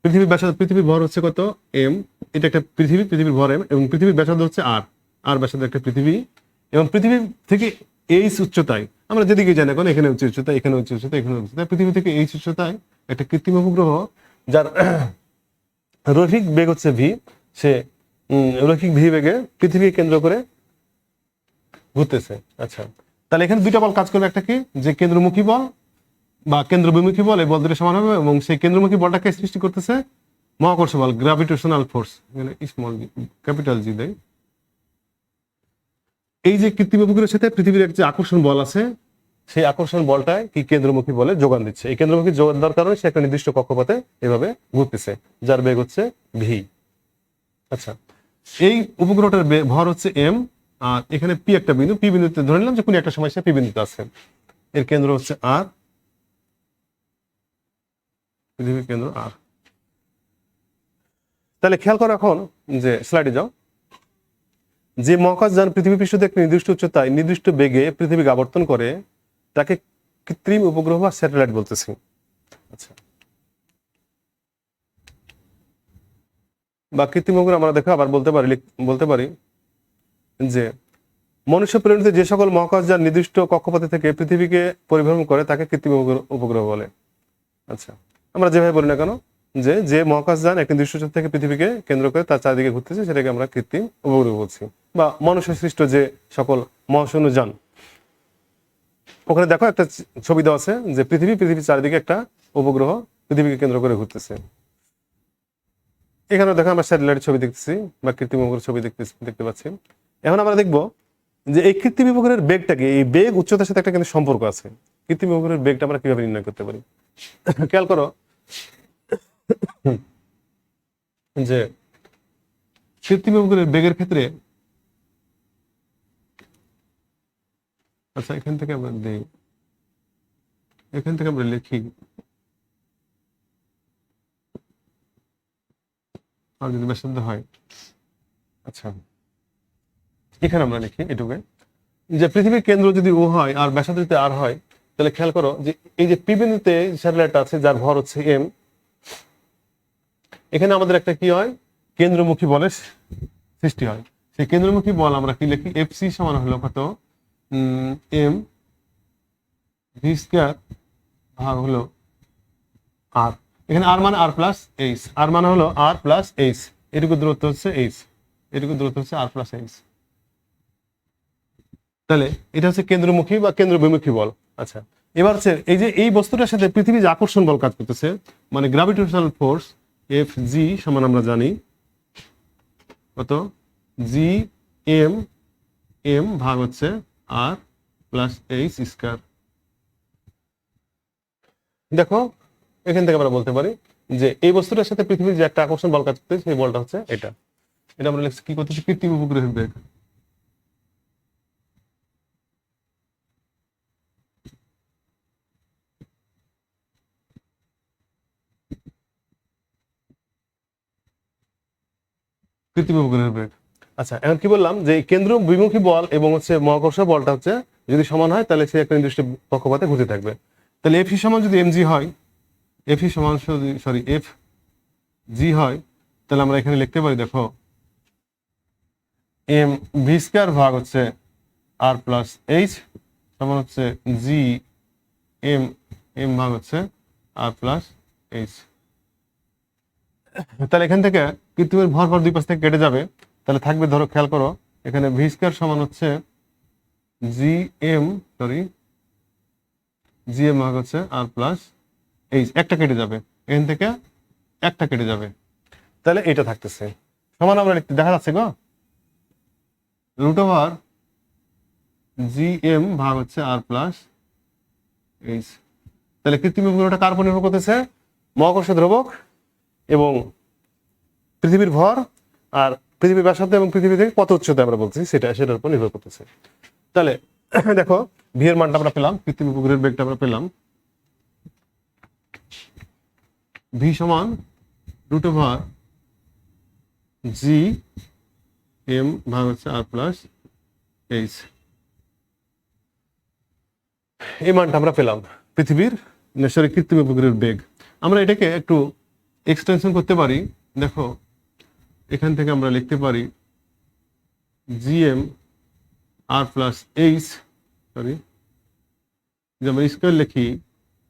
পৃথিবীর ব্যাসার্ধ, পৃথিবীর ভর হচ্ছে কত এম, এটা একটা পৃথিবী, পৃথিবীর ভর এম, এবং পৃথিবীর ব্যাসার্ধ হচ্ছে আর, আর ব্যাসার্ধ একটা পৃথিবী, এবং পৃথিবী থেকে এইচ উচ্চতায়, আমরা যেদিকে জানি এখন এখানে উচ্চ উচ্চতা, এখানে উচ্চ উচ্চতা, এখানে উচ্চতা, পৃথিবী থেকে এইচ উচ্চতায় একটা কৃত্রিম উপগ্রহ যার রৈখিক বেগ হচ্ছে ভি, সে রৈখিক ভি বেগে পৃথিবীকে কেন্দ্র করে ঘুরতেছে। আচ্ছা, তাহলে এখানে দুইটা বল কাজ করবে, একটা কি যে কেন্দ্রমুখী বল বা কেন্দ্রবিমুখী বল, এই বল দুটো সমান হবে, এবং সেই কেন্দ্রমুখী বলটাকে সৃষ্টি করতেছে মহাকর্ষ বল, গ্র্যাভিটেশনাল ফোর্স, এখানে স্মল ক্যাপিটাল জি দেয়। এই যে কৃত্রিম উপগ্রহের সাথে পৃথিবীর এক যে আকর্ষণ বল আছে, সেই আকর্ষণ বলটায় কি কেন্দ্রমুখী বলে যোগান দিচ্ছে। এই কেন্দ্রমুখী যোগান দেওয়ার কারণে সে একটা নির্দিষ্ট কক্ষপথে এভাবে ঘুরতেছে, যার বেগ হচ্ছে ভি। আচ্ছা, এই উপগ্রহটার ভর হচ্ছে এম, আর এখানে পি একটা বিন্দু, পি বিন্দুতে ধরে নিলাম যে কোনো একটা সময় সে পি বিন্দুতে আছে, এর কেন্দ্র হচ্ছে আর, পৃথিবীর কেন্দ্র আর। তাহলে খেয়াল করো এখন যে স্লাইডে যাও, যে মহাকাশযান পৃথিবী পৃষ্ঠ থেকে একটি নির্দিষ্ট উচ্চতায় নির্দিষ্ট বেগে পৃথিবীকে আবর্তন করে তাকে কৃত্রিম উপগ্রহ বা স্যাটেলাইট বলতেছি। আচ্ছা, বা কৃত্রিম উপগ্রহ আমরা দেখো আবার বলতে পারি যে মনুষ্য প্রেরিত যে সকল মহাকাশযান নির্দিষ্ট কক্ষপথে থেকে পৃথিবীকে পরিভ্রমণ করে তাকে কৃত্রিম উপগ্রহ বলে। আচ্ছা, আমরা যেভাবে বলি না কেন, যে মহাকাশযান একটি নির্দিষ্ট উচ্চতা থেকে পৃথিবীকে কেন্দ্র করে তার চারিদিকে ঘুরতেছে সেটাকে আমরা কৃত্রিম উপগ্রহ বলছি, বা মনুষ্য সৃষ্ট যে সকল মহাশূন্য যান। ওখানে দেখো একটা ছবি দেওয়া আছে যে পৃথিবীর চারিদিকে একটা উপগ্রহ পৃথিবীকে কেন্দ্র করে ঘুরতেছে। এখানে দেখো আমরা স্যাটেলাইট ছবি দেখতেছি বা কৃত্রিম উপগ্রহ ছবি দেখতে পাচ্ছি। এখন আমরা দেখবো যে এই কৃত্রিম উপগ্রহের বেগটাকে, এই বেগ উচ্চতার সাথে একটা কিন্তু সম্পর্ক আছে। কৃত্রিম উপগ্রহের বেগটা আমরা কিভাবে নির্ণয় করতে পারি? খেয়াল করো যে কৃত্রিম উপগ্রহের বেগের ক্ষেত্রে, আচ্ছা এখান থেকে আমরা দেই, এখান থেকে আমরা লিখি, আর যদি ব্যাসার্ধ হয়, আচ্ছা এখানে আমরা লিখি এটুকু, যে পৃথিবীর কেন্দ্র যদি ও হয় আর ব্যাসার্ধ যদি আর হয়, তাহলে খেয়াল করো যে এই যে পি বিন্দুতে স্যাটেলাইট আছে যার ভর হচ্ছে এম, এখানে আমাদের একটা কি হয় কেন্দ্রমুখী বলের সৃষ্টি হয়। সেই কেন্দ্রমুখী বল আমরা কি লিখি, এফ সি সমান হলো কত এম ভি স্কয়ার ভাগ হলো আর, এখানে আর মানে আর প্লাস এইচ, আর মানে হলো আর প্লাস এইচ, এটুকু দূরত্ব হচ্ছে এইচ, এটুকু দূরত্ব হচ্ছে আর প্লাস এইচ। তাহলে এটা হচ্ছে কেন্দ্রমুখী বা কেন্দ্রবিমুখী বল। আচ্ছা, এবার হচ্ছে এই যে এই বস্তুটার সাথে পৃথিবীর যে আকর্ষণ বল কাজ করতেছে, মানে গ্র্যাভিটেশনাল ফোর্স এফ জি সমান আমরা জানি কত জি এম, এম ভাগ হচ্ছে আর প্লাস এইচ স্কয়ার। দেখো এখান থেকে আমরা বলতে পারি যে এই বস্তুটার সাথে পৃথিবীর যে একটা আকর্ষণ বল কাজ করতেছে সেই বলটা হচ্ছে এটা, এটা আমরা লিখছি কি করতেছি কৃত্রিম উপগ্রহের বেগ। কৃত্রিম উপগ্রহের বেগ। আচ্ছা, এখন কি বললাম যে কেন্দ্র বিমুখী বল এবং হচ্ছে মহাকর্ষ বলটা হচ্ছে যদি সমান হয় তাহলে সে একটা নির্দিষ্ট কক্ষপথে ঘুরতে থাকবে। তাহলে এফ ই সমান যদি এম জি হয়, এফ ই সমান সরি এফ জি হয়, তাহলে আমরা এখানে লিখতে পারি দেখো এম ভি স্কয়ার ভাগ হচ্ছে আর প্লাস এইচ সমান হচ্ছে জি এম, এম ভাগ হচ্ছে আর প্লাস এইচ। তাহলে এখান থেকে কৃত্রিমের ভর দুই পাশ থেকে কেটে যাবে, তাহলে থাকবে ধরো খেয়াল করো এখানে ভি স্কয়ার সমান হচ্ছে জি এম ভাগ হচ্ছে আর প্লাস এইচ, একটা কেটে যাবে এখান থেকে, একটা কেটে যাবে, তাহলে এটা থাকতেছে সমান আমরা লিখতে দেখা যাচ্ছে গো রুট ওভার জি এম ভাগ হচ্ছে আর প্লাস এইচ। তাহলে কৃত্রিম উপগ্রহটা কার উপর নির্ভর করতেছে? মহাকর্ষ ধ্রুবক এবং পৃথিবীর ভর আর পৃথিবীর ব্যাসার্ধ এবং পৃথিবী থেকে কত উচ্চতা আমরা বলছি সেটার উপর নির্ভর করতেছে। তাহলে দেখো ভি এর মানটা আমরা পেলাম, কৃত্রিম উপগ্রহের বেগটা আমরা পেলাম ভি সমান রুট ওভার জি এম ভাগ হচ্ছে আর প্লাস এইচ। এই মানটা আমরা পেলাম পৃথিবীর সরি কৃত্রিম উপগ্রহের বেগ। আমরা এটাকে একটু এক্সটেনশন করতে পারি। দেখো এখান থেকে আমরা লিখতে পারি জিএম আর প্লাস এইচ, সরি যে আমরা স্কোয়ার লিখি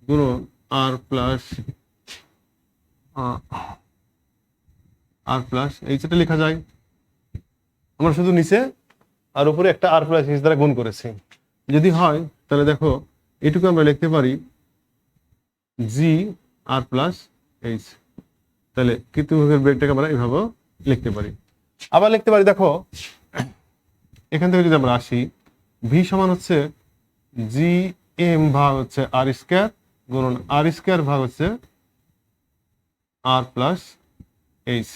গুণন আর প্লাস এইচ, এটা লেখা যায়। আমরা শুধু নিচে আর উপরে একটা আর প্লাস এইচ দ্বারা গুণ করেছি। যদি হয় তাহলে দেখো এটুকু আমরা লিখতে পারি জি আর প্লাস এইচ। তাহলে কৃত্রিম উপগ্রহের বেগটাকে আমরা এইভাবে লিখতে পারি। আবার লিখতে পারি, দেখো এখান থেকে যদি আমরা আসি, ভি সমান হচ্ছে জি এম ভাগ হচ্ছে আর স্কোয়ার গুণন আর স্কোয়ার ভাগ হচ্ছে আর প্লাস এইচ।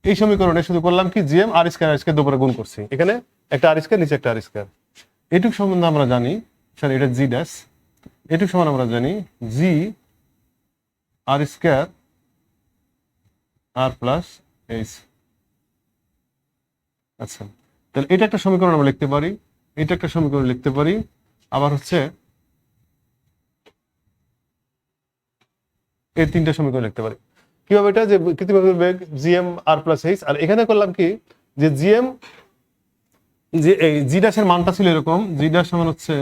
এই সমীকরণে শুধু করলাম কি জিএম আর স্কোয়ার দুপুরে গুণ করছি, এখানে একটা আর স্কোয়ার নিচে একটা আর স্কোয়ার। এটুক সম্বন্ধে আমরা জানি, সরি এটা জি ড্যাশ, এটুক সমান আমরা জানি জি আর স্কোয়ার আর প্লাস এইচ। আচ্ছা, তাহলে এটা একটা সমীকরণ আমরা লিখতে পারি, এটা একটা সমীকরণ লিখতে পারি। আবার হচ্ছে এই তিনটা সমীকরণ লিখতে পারি। কিভাবে এটা, যে কৃত্রিম উপগ্রহের বেগ জিএম আর প্লাস এইচ, আর এখানে করলাম কি যে জিএম যে এই জি ড্যাশের মানটা ছিল এরকম, জি ড্যাশ সমান হচ্ছে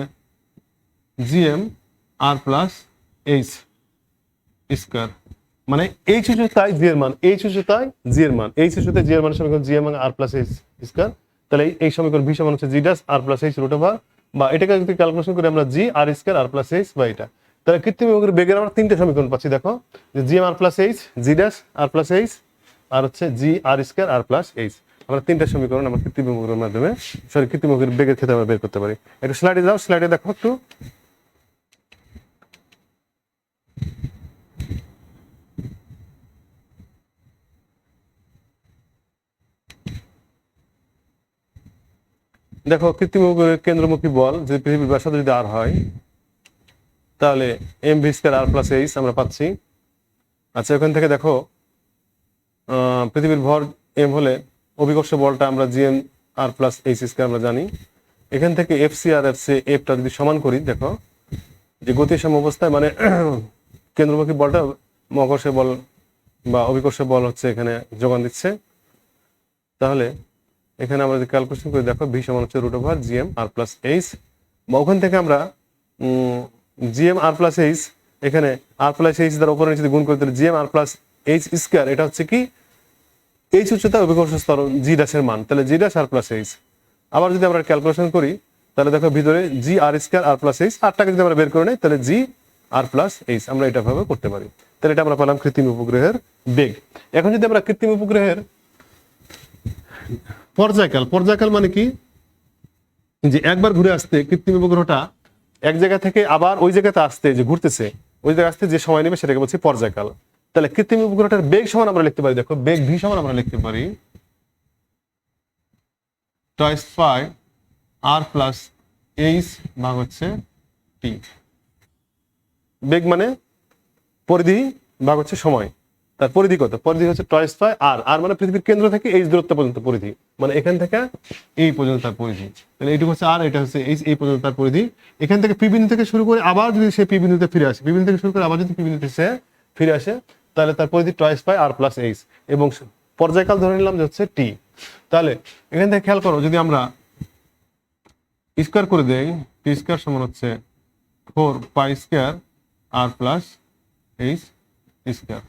জিএম আর প্লাস এইচ স্কোয়ার, মানে এইচ উচ্চতায় জি এর মান, এইচ উচ্চতায় জি এর মান, এইচ উচ্চতায় জি এর মান সমীকরণ জিএম আর প্লাস এইচ স্কোয়ার। তাহলে এই সমীকরণ ভি সমান হচ্ছে জি ড্যাশ আর প্লাস এইচ রুট ওভার, বা এটাকে যদি ক্যালকুলেশন করি আমরা জি আর স্কোয়ার আর প্লাস এইচ বা এটা। তাহলে কৃত্রিম উপগ্রহের বেগের আমরা তিনটে সমীকরণ পাচ্ছি। দেখো যে জিএম আর প্লাস এইচ, জি ড্যাশ আর প্লাস এইচ, আর হচ্ছে জি আর স্কোয়ার আর প্লাস এইচ। আমরা তিনটা সমীকরণ আমরা কৃত্রিম উপগ্রহের মাধ্যমে, সরি কৃত্রিম উপগ্রহের বেগের ক্ষেত্রে আমরা বের করতে পারি। একটু স্লাইডে যাও, স্লাইডে দেখো একটু। দেখো কৃত্রিম উপগ্রহের কেন্দ্রমুখী বল যদি পৃথিবীর ব্যাসার্ধ যদি আর হয়, তাহলে এম ভি স্কয়ার আর প্লাস এইচ আমরা পাচ্ছি। আচ্ছা, ওখান থেকে দেখো পৃথিবীর ভর এম হলে অভিকর্ষ বলটা আমরা জিএম আর প্লাস এইচ স্কয়ার আমরা জানি। এখান থেকে এফ সি আর এফ সি এফটা যদি সমান করি, দেখো যে গতিসম অবস্থায় মানে কেন্দ্রমুখী বলটা মহাকর্ষ বল বা অভিকর্ষ বল হচ্ছে এখানে যোগান দিচ্ছে। তাহলে এখানে আমরা যদি ক্যালকুলেশন করে দেখো ভি সমান হচ্ছে রুট ওভার জিএম আর প্লাস এইচ, বা ওখান থেকে আমরা জিএম আর প্লাস এইচ, এখানে আর প্লাস এইচ দ্বারা উপরে নিচে গুণ করে দিলে জিএম আর প্লাস এইচ স্কয়ার, এটা হচ্ছে কি এইচ উচ্চতা অভিকর্ষ স্তর জি ড্যাশের মান, তাহলে জি ড্যাশ আর প্লাস এইচ। আবার যদি আমরা ক্যালকুলেশন করি তাহলে দেখো ভিতরে জি আর স্কয়ার আর প্লাস এইচ, আরটাকে যদি আমরা বের করে নিই তাহলে জি আর প্লাস এইচ, আমরা এটা ভাবে করতে পারি। তাহলে এটা আমরা পেলাম কৃত্রিম উপগ্রহের বেগ। এখন যদি আমরা কৃত্রিম উপগ্রহের পর্যায়কাল মানে কি, যে একবার ঘুরে আসতে কৃত্রিম উপগ্রহটা এক জায়গা থেকে আবার ওই জায়গাতে আসতে, যে ঘুরতেছে ওই জায়গায় আসতে যে সময় নেবে সেটাকে বলছি পর্যায়কাল। তাহলে কৃত্রিম উপগ্রহটার বেগ সমান আমরা লিখতে পারি, দেখো বেগ ভি সমান আমরা লিখতে পারি টয়েস পাই আর প্লাস এইচ ভাগ হচ্ছে টি। বেগ মানে পরিধি ভাগ হচ্ছে সময়, তার পরিধি কত, পরিধি হচ্ছে টয়েস পাই আর, আর মানে পৃথিবীর কেন্দ্র থেকে এইচ দূরত্ব পর্যন্ত পরিধি, মানে এখান থেকে এই পর্যন্ত তার পরিধি। তাহলে এইটুকু হচ্ছে আর, এটা হচ্ছে এইচ, এই পর্যন্ত তার পরিধি। এখান থেকে পি বিন্দু থেকে শুরু করে আবার যদি সে পি বিন্দুতে ফিরে আসে, পি বিন্দু থেকে শুরু করে আবার যদি পি বিন্দুতে সে ফিরে আসে, তাহলে তার পরিধি টয়েস পাই আর প্লাস এইচ, এবং পর্যায়কাল ধরে নিলাম যে হচ্ছে টি। তাহলে এখান থেকে খেয়াল করো, যদি আমরা স্কোয়ার করে দেই, টি স্কোয়ার সমান হচ্ছে 4 পাই স্কোয়ার আর প্লাস এইচ স্কোয়ার।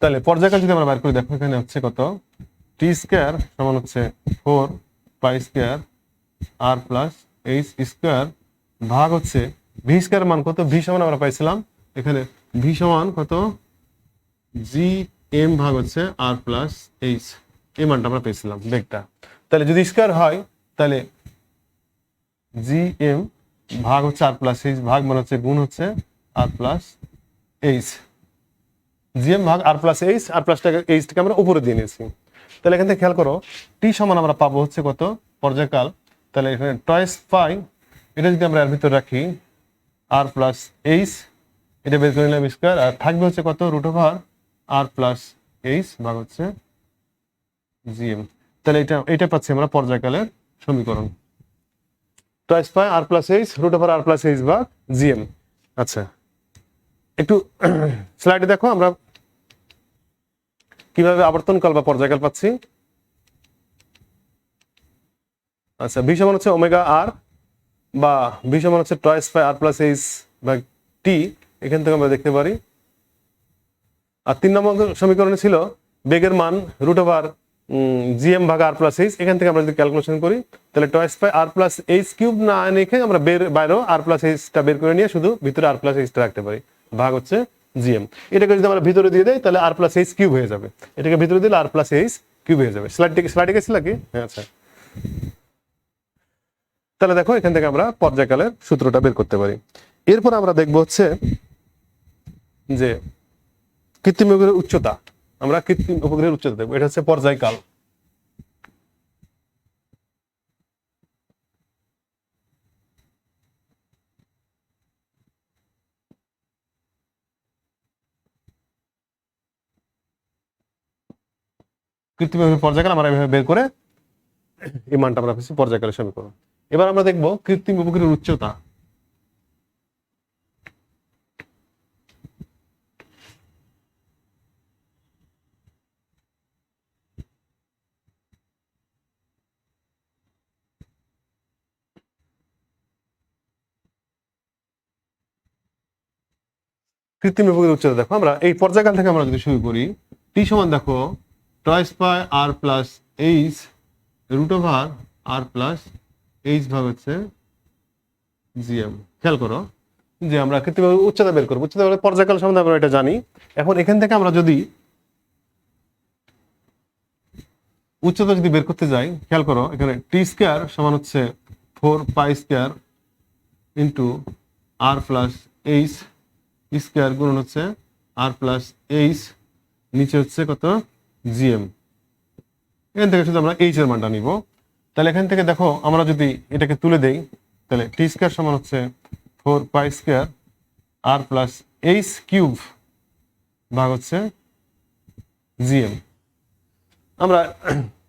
তাহলে পর্যায়কাল যদি আমরা বের করি, দেখো এখানে হচ্ছে কত, টি স্কোয়ার সমান হচ্ছে 4 পাই স্কোয়ার আর প্লাস এইচ স্কোয়ার ভাগ হচ্ছে ভি স্কোয়ার মান কত, ভি সমান আমরা পাইছিলাম এখানে ভি সমান কত, জি এম ভাগ হচ্ছে আর প্লাস এইচ, এই মানটা আমরা পেয়েছিলাম বেগটা। তাহলে যদি স্কোয়ার হয় তাহলে জি এম ভাগ হচ্ছে আর প্লাস এইচ, ভাগ মানে হচ্ছে গুণ হচ্ছে আর প্লাস এইচ, জিএম ভাগ আর প্লাস এইচ, আর প্লাসটাকে এইচটাকে আমরা উপরে দিয়ে নিয়েছি। তাহলে এখান থেকে খেয়াল করো টি সমান আমরা পাবো হচ্ছে কত, পর্যায়কাল। তাহলে এখানে টয়েস পাই, এটা যদি আমরা এর ভিতরে রাখি আর প্লাস এইচ, এটা বের করে নিলাম স্কোয়ার, আর থাকবে হচ্ছে কত রুট ওভার আর প্লাস এইচ ভাগ হচ্ছে জিএম। তাহলে এটা পাচ্ছি আমরা পর্যায়কালের সমীকরণ, টয়েস পাই আর প্লাস এইচ রুট ওভার আর প্লাস এইচ ভাগ জিএম। আচ্ছা, একটু স্লাইডে দেখো আমরা কিভাবে আবর্তনকাল বা পর্যায়কাল পাচ্ছি। আচ্ছা, ভি সমান হচ্ছে ওমেগা আর, বা ভি সমান হচ্ছে টয়েস পাই আর প্লাস এইচ ভাগ টি, এখান থেকে আমরা দেখতে পারি। আর 3 নম্বর সমীকরণে ছিল বেগের মান রুট ওভার জিএম ভাগ আর প্লাস এইচ। এখান থেকে আমরা যদি ক্যালকুলেশন করি তাহলে টয়েস পাই আর প্লাস এইচ কিউব না রেখে আমরা বাইরেও আর প্লাস এইচটা বের করে নিয়ে শুধু ভিতরে আর প্লাস এইচটা রাখতে পারি, ভাগ হচ্ছে জিএম। এটাকে যদি আমরা ভিতরে দিয়ে দেই তাহলে আর প্লাস এইচ কিউব হয়ে যাবে, এটাকে ভিতরে দিলে আর প্লাস এইচ কিউব হয়ে যাবে। স্লাইডে গেছিল কি? হ্যাঁ, আচ্ছা। তাহলে দেখো এখান থেকে আমরা পর্যায়কালের সূত্রটা বের করতে পারি। এরপর আমরা দেখবো হচ্ছে যে কৃত্রিম উপগ্রহের উচ্চতা। আমরা কৃত্রিম উপগ্রহের উচ্চতা দেখবো, এটা হচ্ছে পর্যায়কাল। কৃত্রিম উপগ্রহের পর্যায়কাল আমরা এভাবে বের করে এই মানটা আমরা পেয়েছি পর্যায়কালের সমীকরণ। এবার আমরা দেখবো কৃত্রিম উপগ্রহের উচ্চতা। কৃত্রিম উপগ্রহের উচ্চতা দেখো, আমরা এই পর্যায়কাল থেকে আমরা যদি শুরু করি, টি সমান দেখো টয়েস পাই আর প্লাস এইচ রুট ওভার আর প্লাস এইচ ভাগ হচ্ছে জিএম। খেয়াল করো যে আমরা কৃত্রিম উচ্চতা বের করবো, উচ্চতা পর্যায়কাল সম্বন্ধে আমরা এটা জানি। এখন এখান থেকে আমরা যদি উচ্চতা যদি বের করতে যাই, খেয়াল করো এখানে টি স্কোয়ার সমান হচ্ছে 4 pi square into R plus H square গুণন হচ্ছে আর প্লাস এইচ, নিচে হচ্ছে কত জিএম। এখান থেকে শুধু আমরা এইচ এর মানটা নিব। তাহলে এখান থেকে দেখো আমরা যদি এটাকে তুলে দেই তাহলে টি স্কোয়ার সমান হচ্ছে 4 পাই স্কোয়ার আর প্লাস এইচ কিউব ভাগ হচ্ছে জিএম। আমরা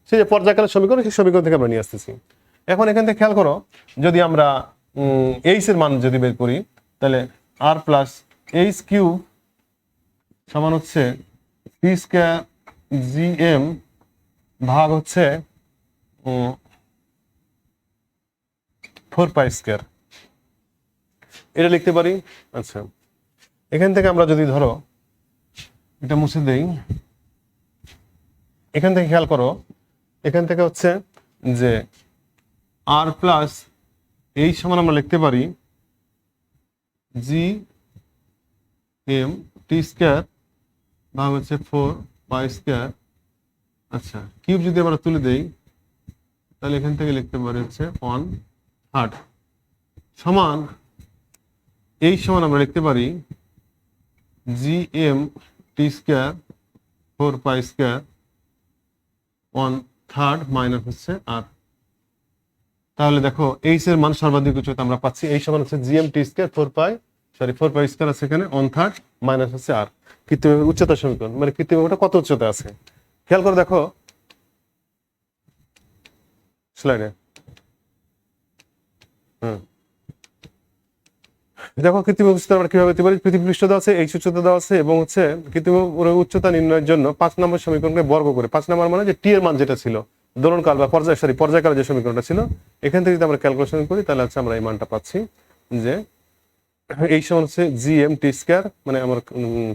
সেই যে পর্যায়কালের সমীকরণ, সেই সমীকরণ থেকে আমরা নিয়ে আসতেছি। এখন এখান থেকে খেয়াল করো যদি আমরা এইচ এর মান যদি বের করি তাহলে আর প্লাস এইচ কিউব সমান হচ্ছে পি স্কোয়ার জিএম ভাগ হচ্ছে 4 পাই স্কোয়ার, এটা লিখতে পারি। আচ্ছা, এখান থেকে আমরা যদি ধরো এটা মুছে দেই, এখান থেকে খেয়াল করো এখান থেকে হচ্ছে যে আর প্লাস এই সমান আমরা লিখতে পারি জি এম টি স্কোয়ার ভাগ হচ্ছে 4 পাই স্কোয়ার। আচ্ছা, কিউব যদি আমরা তুলে দেই তাহলে এখান থেকে লিখতে পারি হচ্ছে 1/3 সমান এই সমান আমরা লিখতে পারি G M T square 4 pi square 1/3 minus হচ্ছে আর। তাহলে দেখো এইচ এর মান সর্বাধিক উচ্চতা আমরা পাচ্ছি, এই সমান হচ্ছে জিএম টি স্কোয়ার 4 পাই স্কোয়ার আছে এখানে 1/3 মাইনাস হচ্ছে আর। কৃত্রিম উচ্চতা সমীকরণ মানে কৃত্রিম কত উচ্চতা আছে খেয়াল করে দেখো স্লাইডে। দেখো কৃত্রিম উচ্চতা আমরা কিভাবে পেতে পারি, পৃথিবী পৃষ্ঠ দেওয়া আছে, এইচ উচ্চতা দেওয়া আছে, এবং হচ্ছে কৃত্রিম উচ্চতা নির্ণয়ের জন্য 5 নম্বর সমীকরণকে বর্গ করে, 5 নম্বর মানে যে টি এর মান যেটা ছিল দোলনকাল বা পর্যায়কালের যে সমীকরণটা ছিল, এখান থেকে যদি আমরা ক্যালকুলেশন করি তাহলে হচ্ছে আমরা এই মানটা পাচ্ছি যে এই সমান হচ্ছে জি এম টি স্কোয়ার, মানে আমার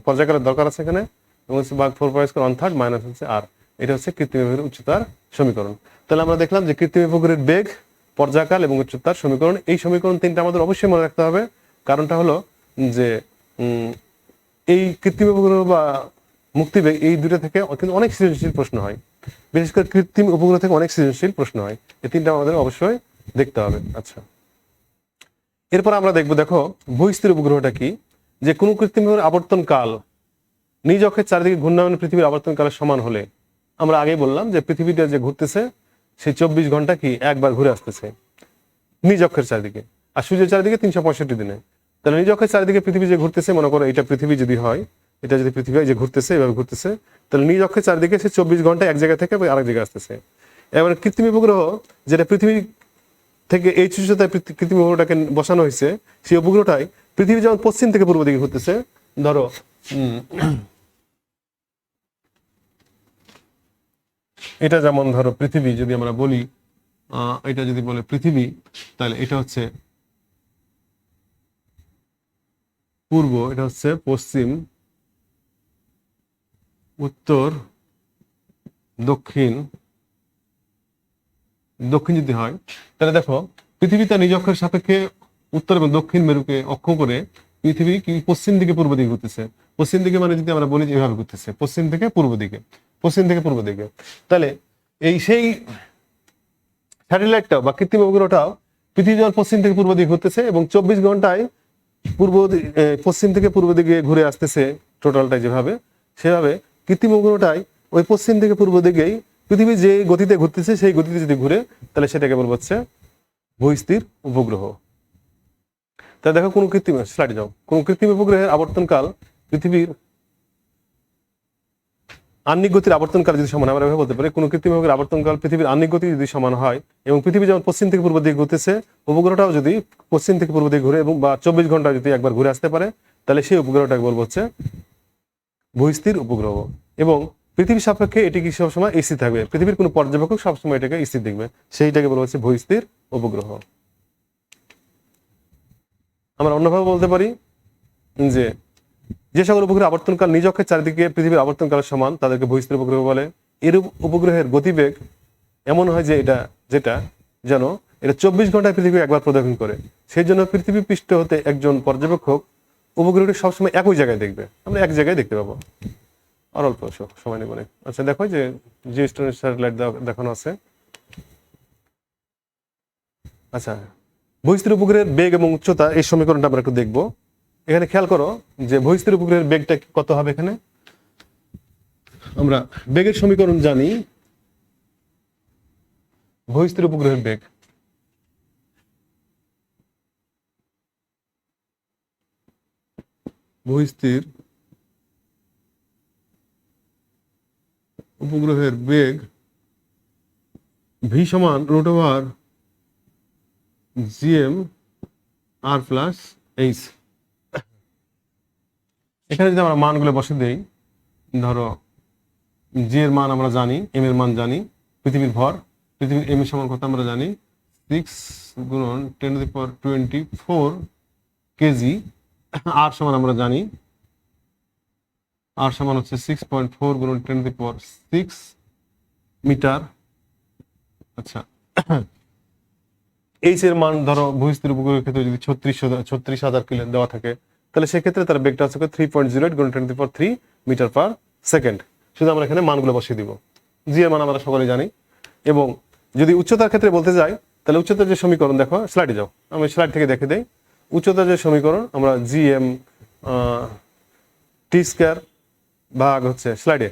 পর্যায়কালের দরকার আছে এখানে, এবং হচ্ছে ভাগ 4 পাই স্কোয়ার 1/3 মাইনাস হচ্ছে আর। এটা হচ্ছে কৃত্রিম উপগ্রহের উচ্চতার সমীকরণ। তাহলে আমরা দেখলাম যে কৃত্রিম উপগ্রহের বেগ, পর্যায়কাল এবং উচ্চতার সমীকরণ, এই সমীকরণ তিনটা আমাদের অবশ্যই মনে রাখতে হবে। কারণটা হলো যে এই কৃত্রিম উপগ্রহ বা মুক্তিবেগ এই দুটো থেকে কিন্তু অনেক সৃজনশীল প্রশ্ন হয়, বিশেষ করে কৃত্রিম উপগ্রহ থেকে অনেক সৃজনশীল প্রশ্ন হয়, এই তিনটা আমাদের অবশ্যই দেখতে হবে। আচ্ছা, এরপর আমরা দেখবো দেখো ভূস্থির উপগ্রহটা কি, যে কোন কৃত্রিম আবর্তন কাল নিজ অক্ষের চারিদিকে ঘূর্ণায়মান পৃথিবীর আবর্তন কালের সমান হলে, আমরা আগেই বললাম যে পৃথিবীটা যে ঘুরতেছে সেই 24 ঘন্টা কি একবার ঘুরে আসতেছে নিজ অক্ষের চারিদিকে, আর সূর্যের চারিদিকে 365 দিনে। তাহলে নিজ অক্ষের চারিদিকে পৃথিবী যে ঘুরতেছে, মনে করো এটা পৃথিবী যদি হয়, এটা যদি পৃথিবী হয় যে ঘুরতেছে, এভাবে ঘুরতেছে, তাহলে নিজ অক্ষের চারিদিকে সে 24 ঘন্টা এক জায়গা থেকে আরেক জায়গায় আসতেছে। এবার কৃত্রিম উপগ্রহ যেটা পৃথিবী থেকে এই উচ্চতায় কৃত্রিম উপগ্রহটাকে বসানো হয়েছে, সেই উপগ্রহটাই পৃথিবী যেমন পশ্চিম থেকে পূর্ব দিকে ঘুরতেছে, ধরো এটা যেমন ধরো পৃথিবী যদি আমরা বলি, এটা যদি বলে পৃথিবী, তাহলে এটা হচ্ছে পূর্ব, এটা হচ্ছে পশ্চিম, উত্তর, দক্ষিণ, দক্ষিণ যদি হয়, তাহলে দেখো পৃথিবী তার নিজ অক্ষের সাপেক্ষে উত্তর এবং দক্ষিণ মেরুকে অক্ষ করে পৃথিবী কি পশ্চিম দিকে পূর্ব দিকে ঘুরতেছে। পশ্চিম দিকে মানে যদি আমরা বলি যে এভাবে ঘুরতেছে, পশ্চিম থেকে পূর্ব দিকে, পশ্চিম থেকে পূর্ব দিকে। তাহলে এই সেই স্যাটেলাইটটাও বা কৃত্রিম উপগ্রহটাও পৃথিবী যখন পশ্চিম থেকে পূর্ব দিকে ঘুরতেছে এবং 24 ঘন্টায় পশ্চিম থেকে পূর্ব দিকে ঘুরে আসতেছে টোটালটাই যেভাবে, সেভাবে কৃত্রিম উপগ্রহটাই ওই পশ্চিম থেকে পূর্ব দিকেই পৃথিবী যে গতিতে ঘুরতেছে সেই গতিতে যদি ঘুরে, তাহলে সেটাকে বলবো হচ্ছে ভূস্থির উপগ্রহ। তাহলে দেখো কোন কৃত্রিম, স্লাইডে যাও, কোন কৃত্রিম উপগ্রহের আবর্তনকাল পৃথিবীর আহ্নিক গতির আবর্তনকাল যদি সমান, আমরা এভাবে বলতে পারি কোন কৃত্রিম উপগ্রহের আবর্তনকাল পৃথিবীর আহ্নিক গতি যদি সমান হয় এবং পৃথিবী যেমন পশ্চিম থেকে পূর্ব দিকে ঘুরতেছে, উপগ্রহটাও যদি পশ্চিম থেকে পূর্ব দিকে ঘুরে এবং বা 24 ঘন্টা যদি একবার ঘুরে আসতে পারে, তাহলে সেই উপগ্রহটাকে বলবো হচ্ছে ভূস্থির উপগ্রহ। এবং পৃথিবীর সাপেক্ষে এটি কি সবসময় স্থির থাকবে, পৃথিবীর কোনো পর্যবেক্ষক সবসময় এটাকে স্থির দেখবে, সেইটাকে বলবো হচ্ছে ভূস্থির উপগ্রহ। আমরা অন্যভাবে বলতে পারি যে যে সকল উপগ্রহ আবর্তনকাল নিজ অক্ষের চারিদিকে পৃথিবীর আবর্তনকালের সমান, তাদেরকে ভূস্থির উপগ্রহ বলে। এর উপগ্রহের গতিবেগ এমন হয় যে যেটা যেন এটা 24 ঘন্টায় পৃথিবী একবার প্রদক্ষিণ করে, সেই জন্য পৃথিবী পৃষ্ঠ হতে একজন পর্যবেক্ষক উপগ্রহটি সবসময় একই জায়গায় দেখবে, আমরা এক জায়গায় দেখতে পাবো, আর অল্প সময় নেব অনেক। আচ্ছা দেখো যে জিওস্টার স্যাটেলাইট দেখানো আছে। আচ্ছা, ভূস্থির উপগ্রহের বেগ এবং উচ্চতা, এই সমীকরণটা আমরা একটু দেখবো। এখানে খেয়াল করো যে ভূস্থির উপগ্রহের বেগটা কত হবে। এখানে আমরা বেগের সমীকরণ জানি, ভূস্থির উপগ্রহের বেগ ভূস্থির উপগ্রহের বেগ ভি সমান √GM R প্লাস এইচ। এখানে যদি আমরা মানগুলো বসে দেই, ধরো জি এর মান আমরা জানি, এম এর মান জানি, পৃথিবীর ভর, পৃথিবীর এম এর সমান কত আমরা জানি 6 গুণন 10⁻24 কেজি। আর সমান আমরা জানি, আর সমান হচ্ছে 6.4 গুণন 10⁻6 মিটার। আচ্ছা, এইচ এর মান ধরো ভূস্থির উপগ্রহের ক্ষেত্রে যদি 36,000 কিলো দেওয়া থাকে, তাহলে সেক্ষেত্রে তার বেগটা হচ্ছে 3.08 গুণন 10⁻3 মিটার পার সেকেন্ড। শুধু আমরা এখানে মানগুলো বসিয়ে দিব, জি এর মান আমরা সকলে জানি। এবং যদি উচ্চতার ক্ষেত্রে বলতে যাই, তাহলে উচ্চতার যে সমীকরণ, দেখো স্লাইডে যাও, আমি স্লাইড থেকে দেখে দেই। উচ্চতার যে সমীকরণ আমরা GM T² ভাগ হচ্ছে স্লাইডে,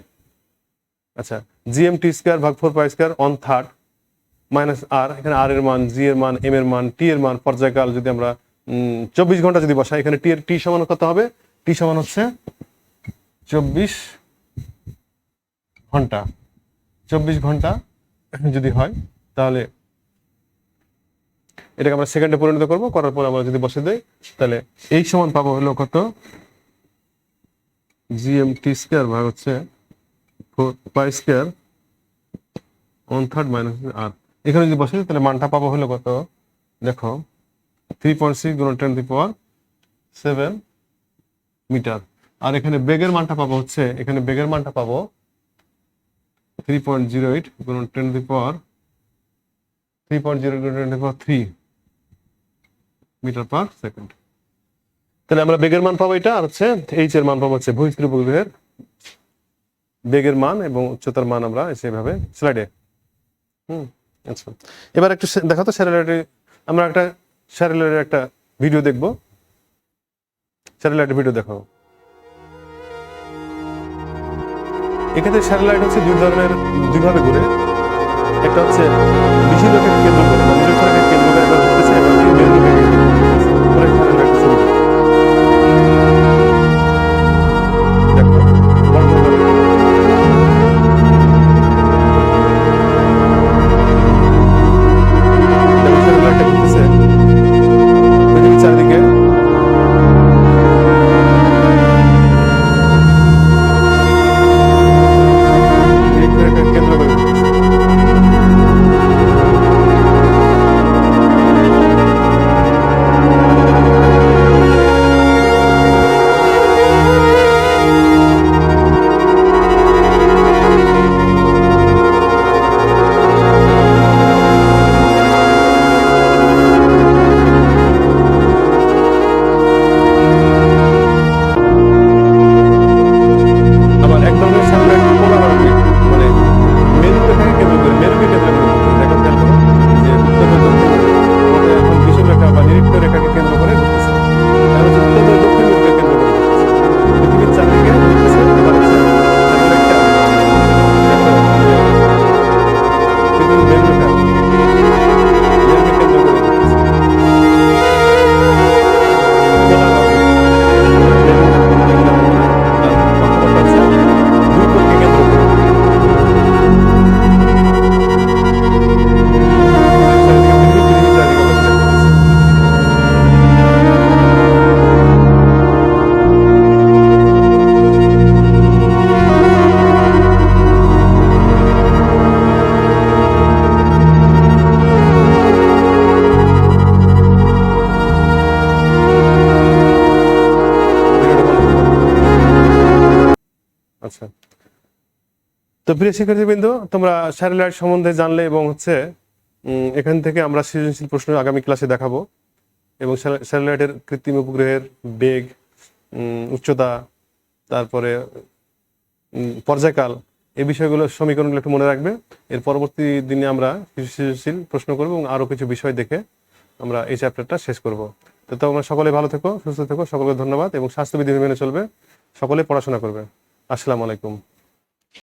আচ্ছা GM T² ভাগ 4π² 1/3 মাইনাস আর, এখানে আর এর মান, জি এর মান, এম এর মান, টি এর মান, পর্যায়কাল যদি আমরা 24 ঘন্টা যদি বসাই, এখানে টি সমান কত হবে, টি সমান হচ্ছে 24 ঘন্টা। 24 ঘন্টা যদি হয়, তাহলে এটাকে আমরা সেকেন্ডে পরিণত করবো, করার পর আমরা যদি বসে দেই, তাহলে এই সমান পাবো হলো কত, GM T² ভাগ হচ্ছে 4π² 1/3 মাইনাস আর। এখানে যদি বসে তাহলে মানটা পাবো হলো কত, দেখো 3.6 গুণন 10⁻7 মিটার। আর এখানে বেগের মানটা পাবো হচ্ছে, এখানে বেগের মানটা পাবো 3.08 গুণন 10⁻3 মিটার পার সেকেন্ড। তাহলে আমরা বেগের মান পাবো এটা, আর হচ্ছে এইচ এর মান পাবো হচ্ছে ভূস্থির উপগ্রহের বেগের মান এবং উচ্চতার মান আমরা সেভাবে স্লাইডে। আচ্ছা, এবার একটু দেখো তো স্যাটেলাইটে, আমরা একটা স্যাটেলাইটের একটা ভিডিও দেখবো, স্যাটেলাইটের ভিডিও দেখো। এক্ষেত্রে স্যাটেলাইট হচ্ছে দুইভাবে ঘুরে, একটা হচ্ছে বিষুবরেখাকে কেন্দ্র করে বা নিরক্ষরেখাকে কেন্দ্র করে একবার ঘুরতেছে, একবার মেরুরেখাকে কেন্দ্র করে ঘুরতেছে। স্যাটেলাইট শুরু করে তো প্রিয় শিক্ষার্থীবৃন্দ, তোমরা স্যাটেলাইট সম্বন্ধে জানলে এবং হচ্ছে এখান থেকে আমরা সৃজনশীল প্রশ্ন আগামী ক্লাসে দেখাবো এবং স্যাটেলাইটের কৃত্রিম উপগ্রহের বেগ, উচ্চতা, তারপরে পর্যায়কাল, এই বিষয়গুলো সমীকরণগুলো একটু মনে রাখবে। এর পরবর্তী দিনে আমরা কিছু সৃজনশীল প্রশ্ন করবো এবং আরও কিছু বিষয় দেখে আমরা এই চ্যাপ্টারটা শেষ করব। তো তোমরা সকলে ভালো থেকো, সুস্থ থেকো, সকলকে ধন্যবাদ এবং স্বাস্থ্যবিধি মেনে চলবে, সকলে পড়াশোনা করবে। আসসালামু আলাইকুম।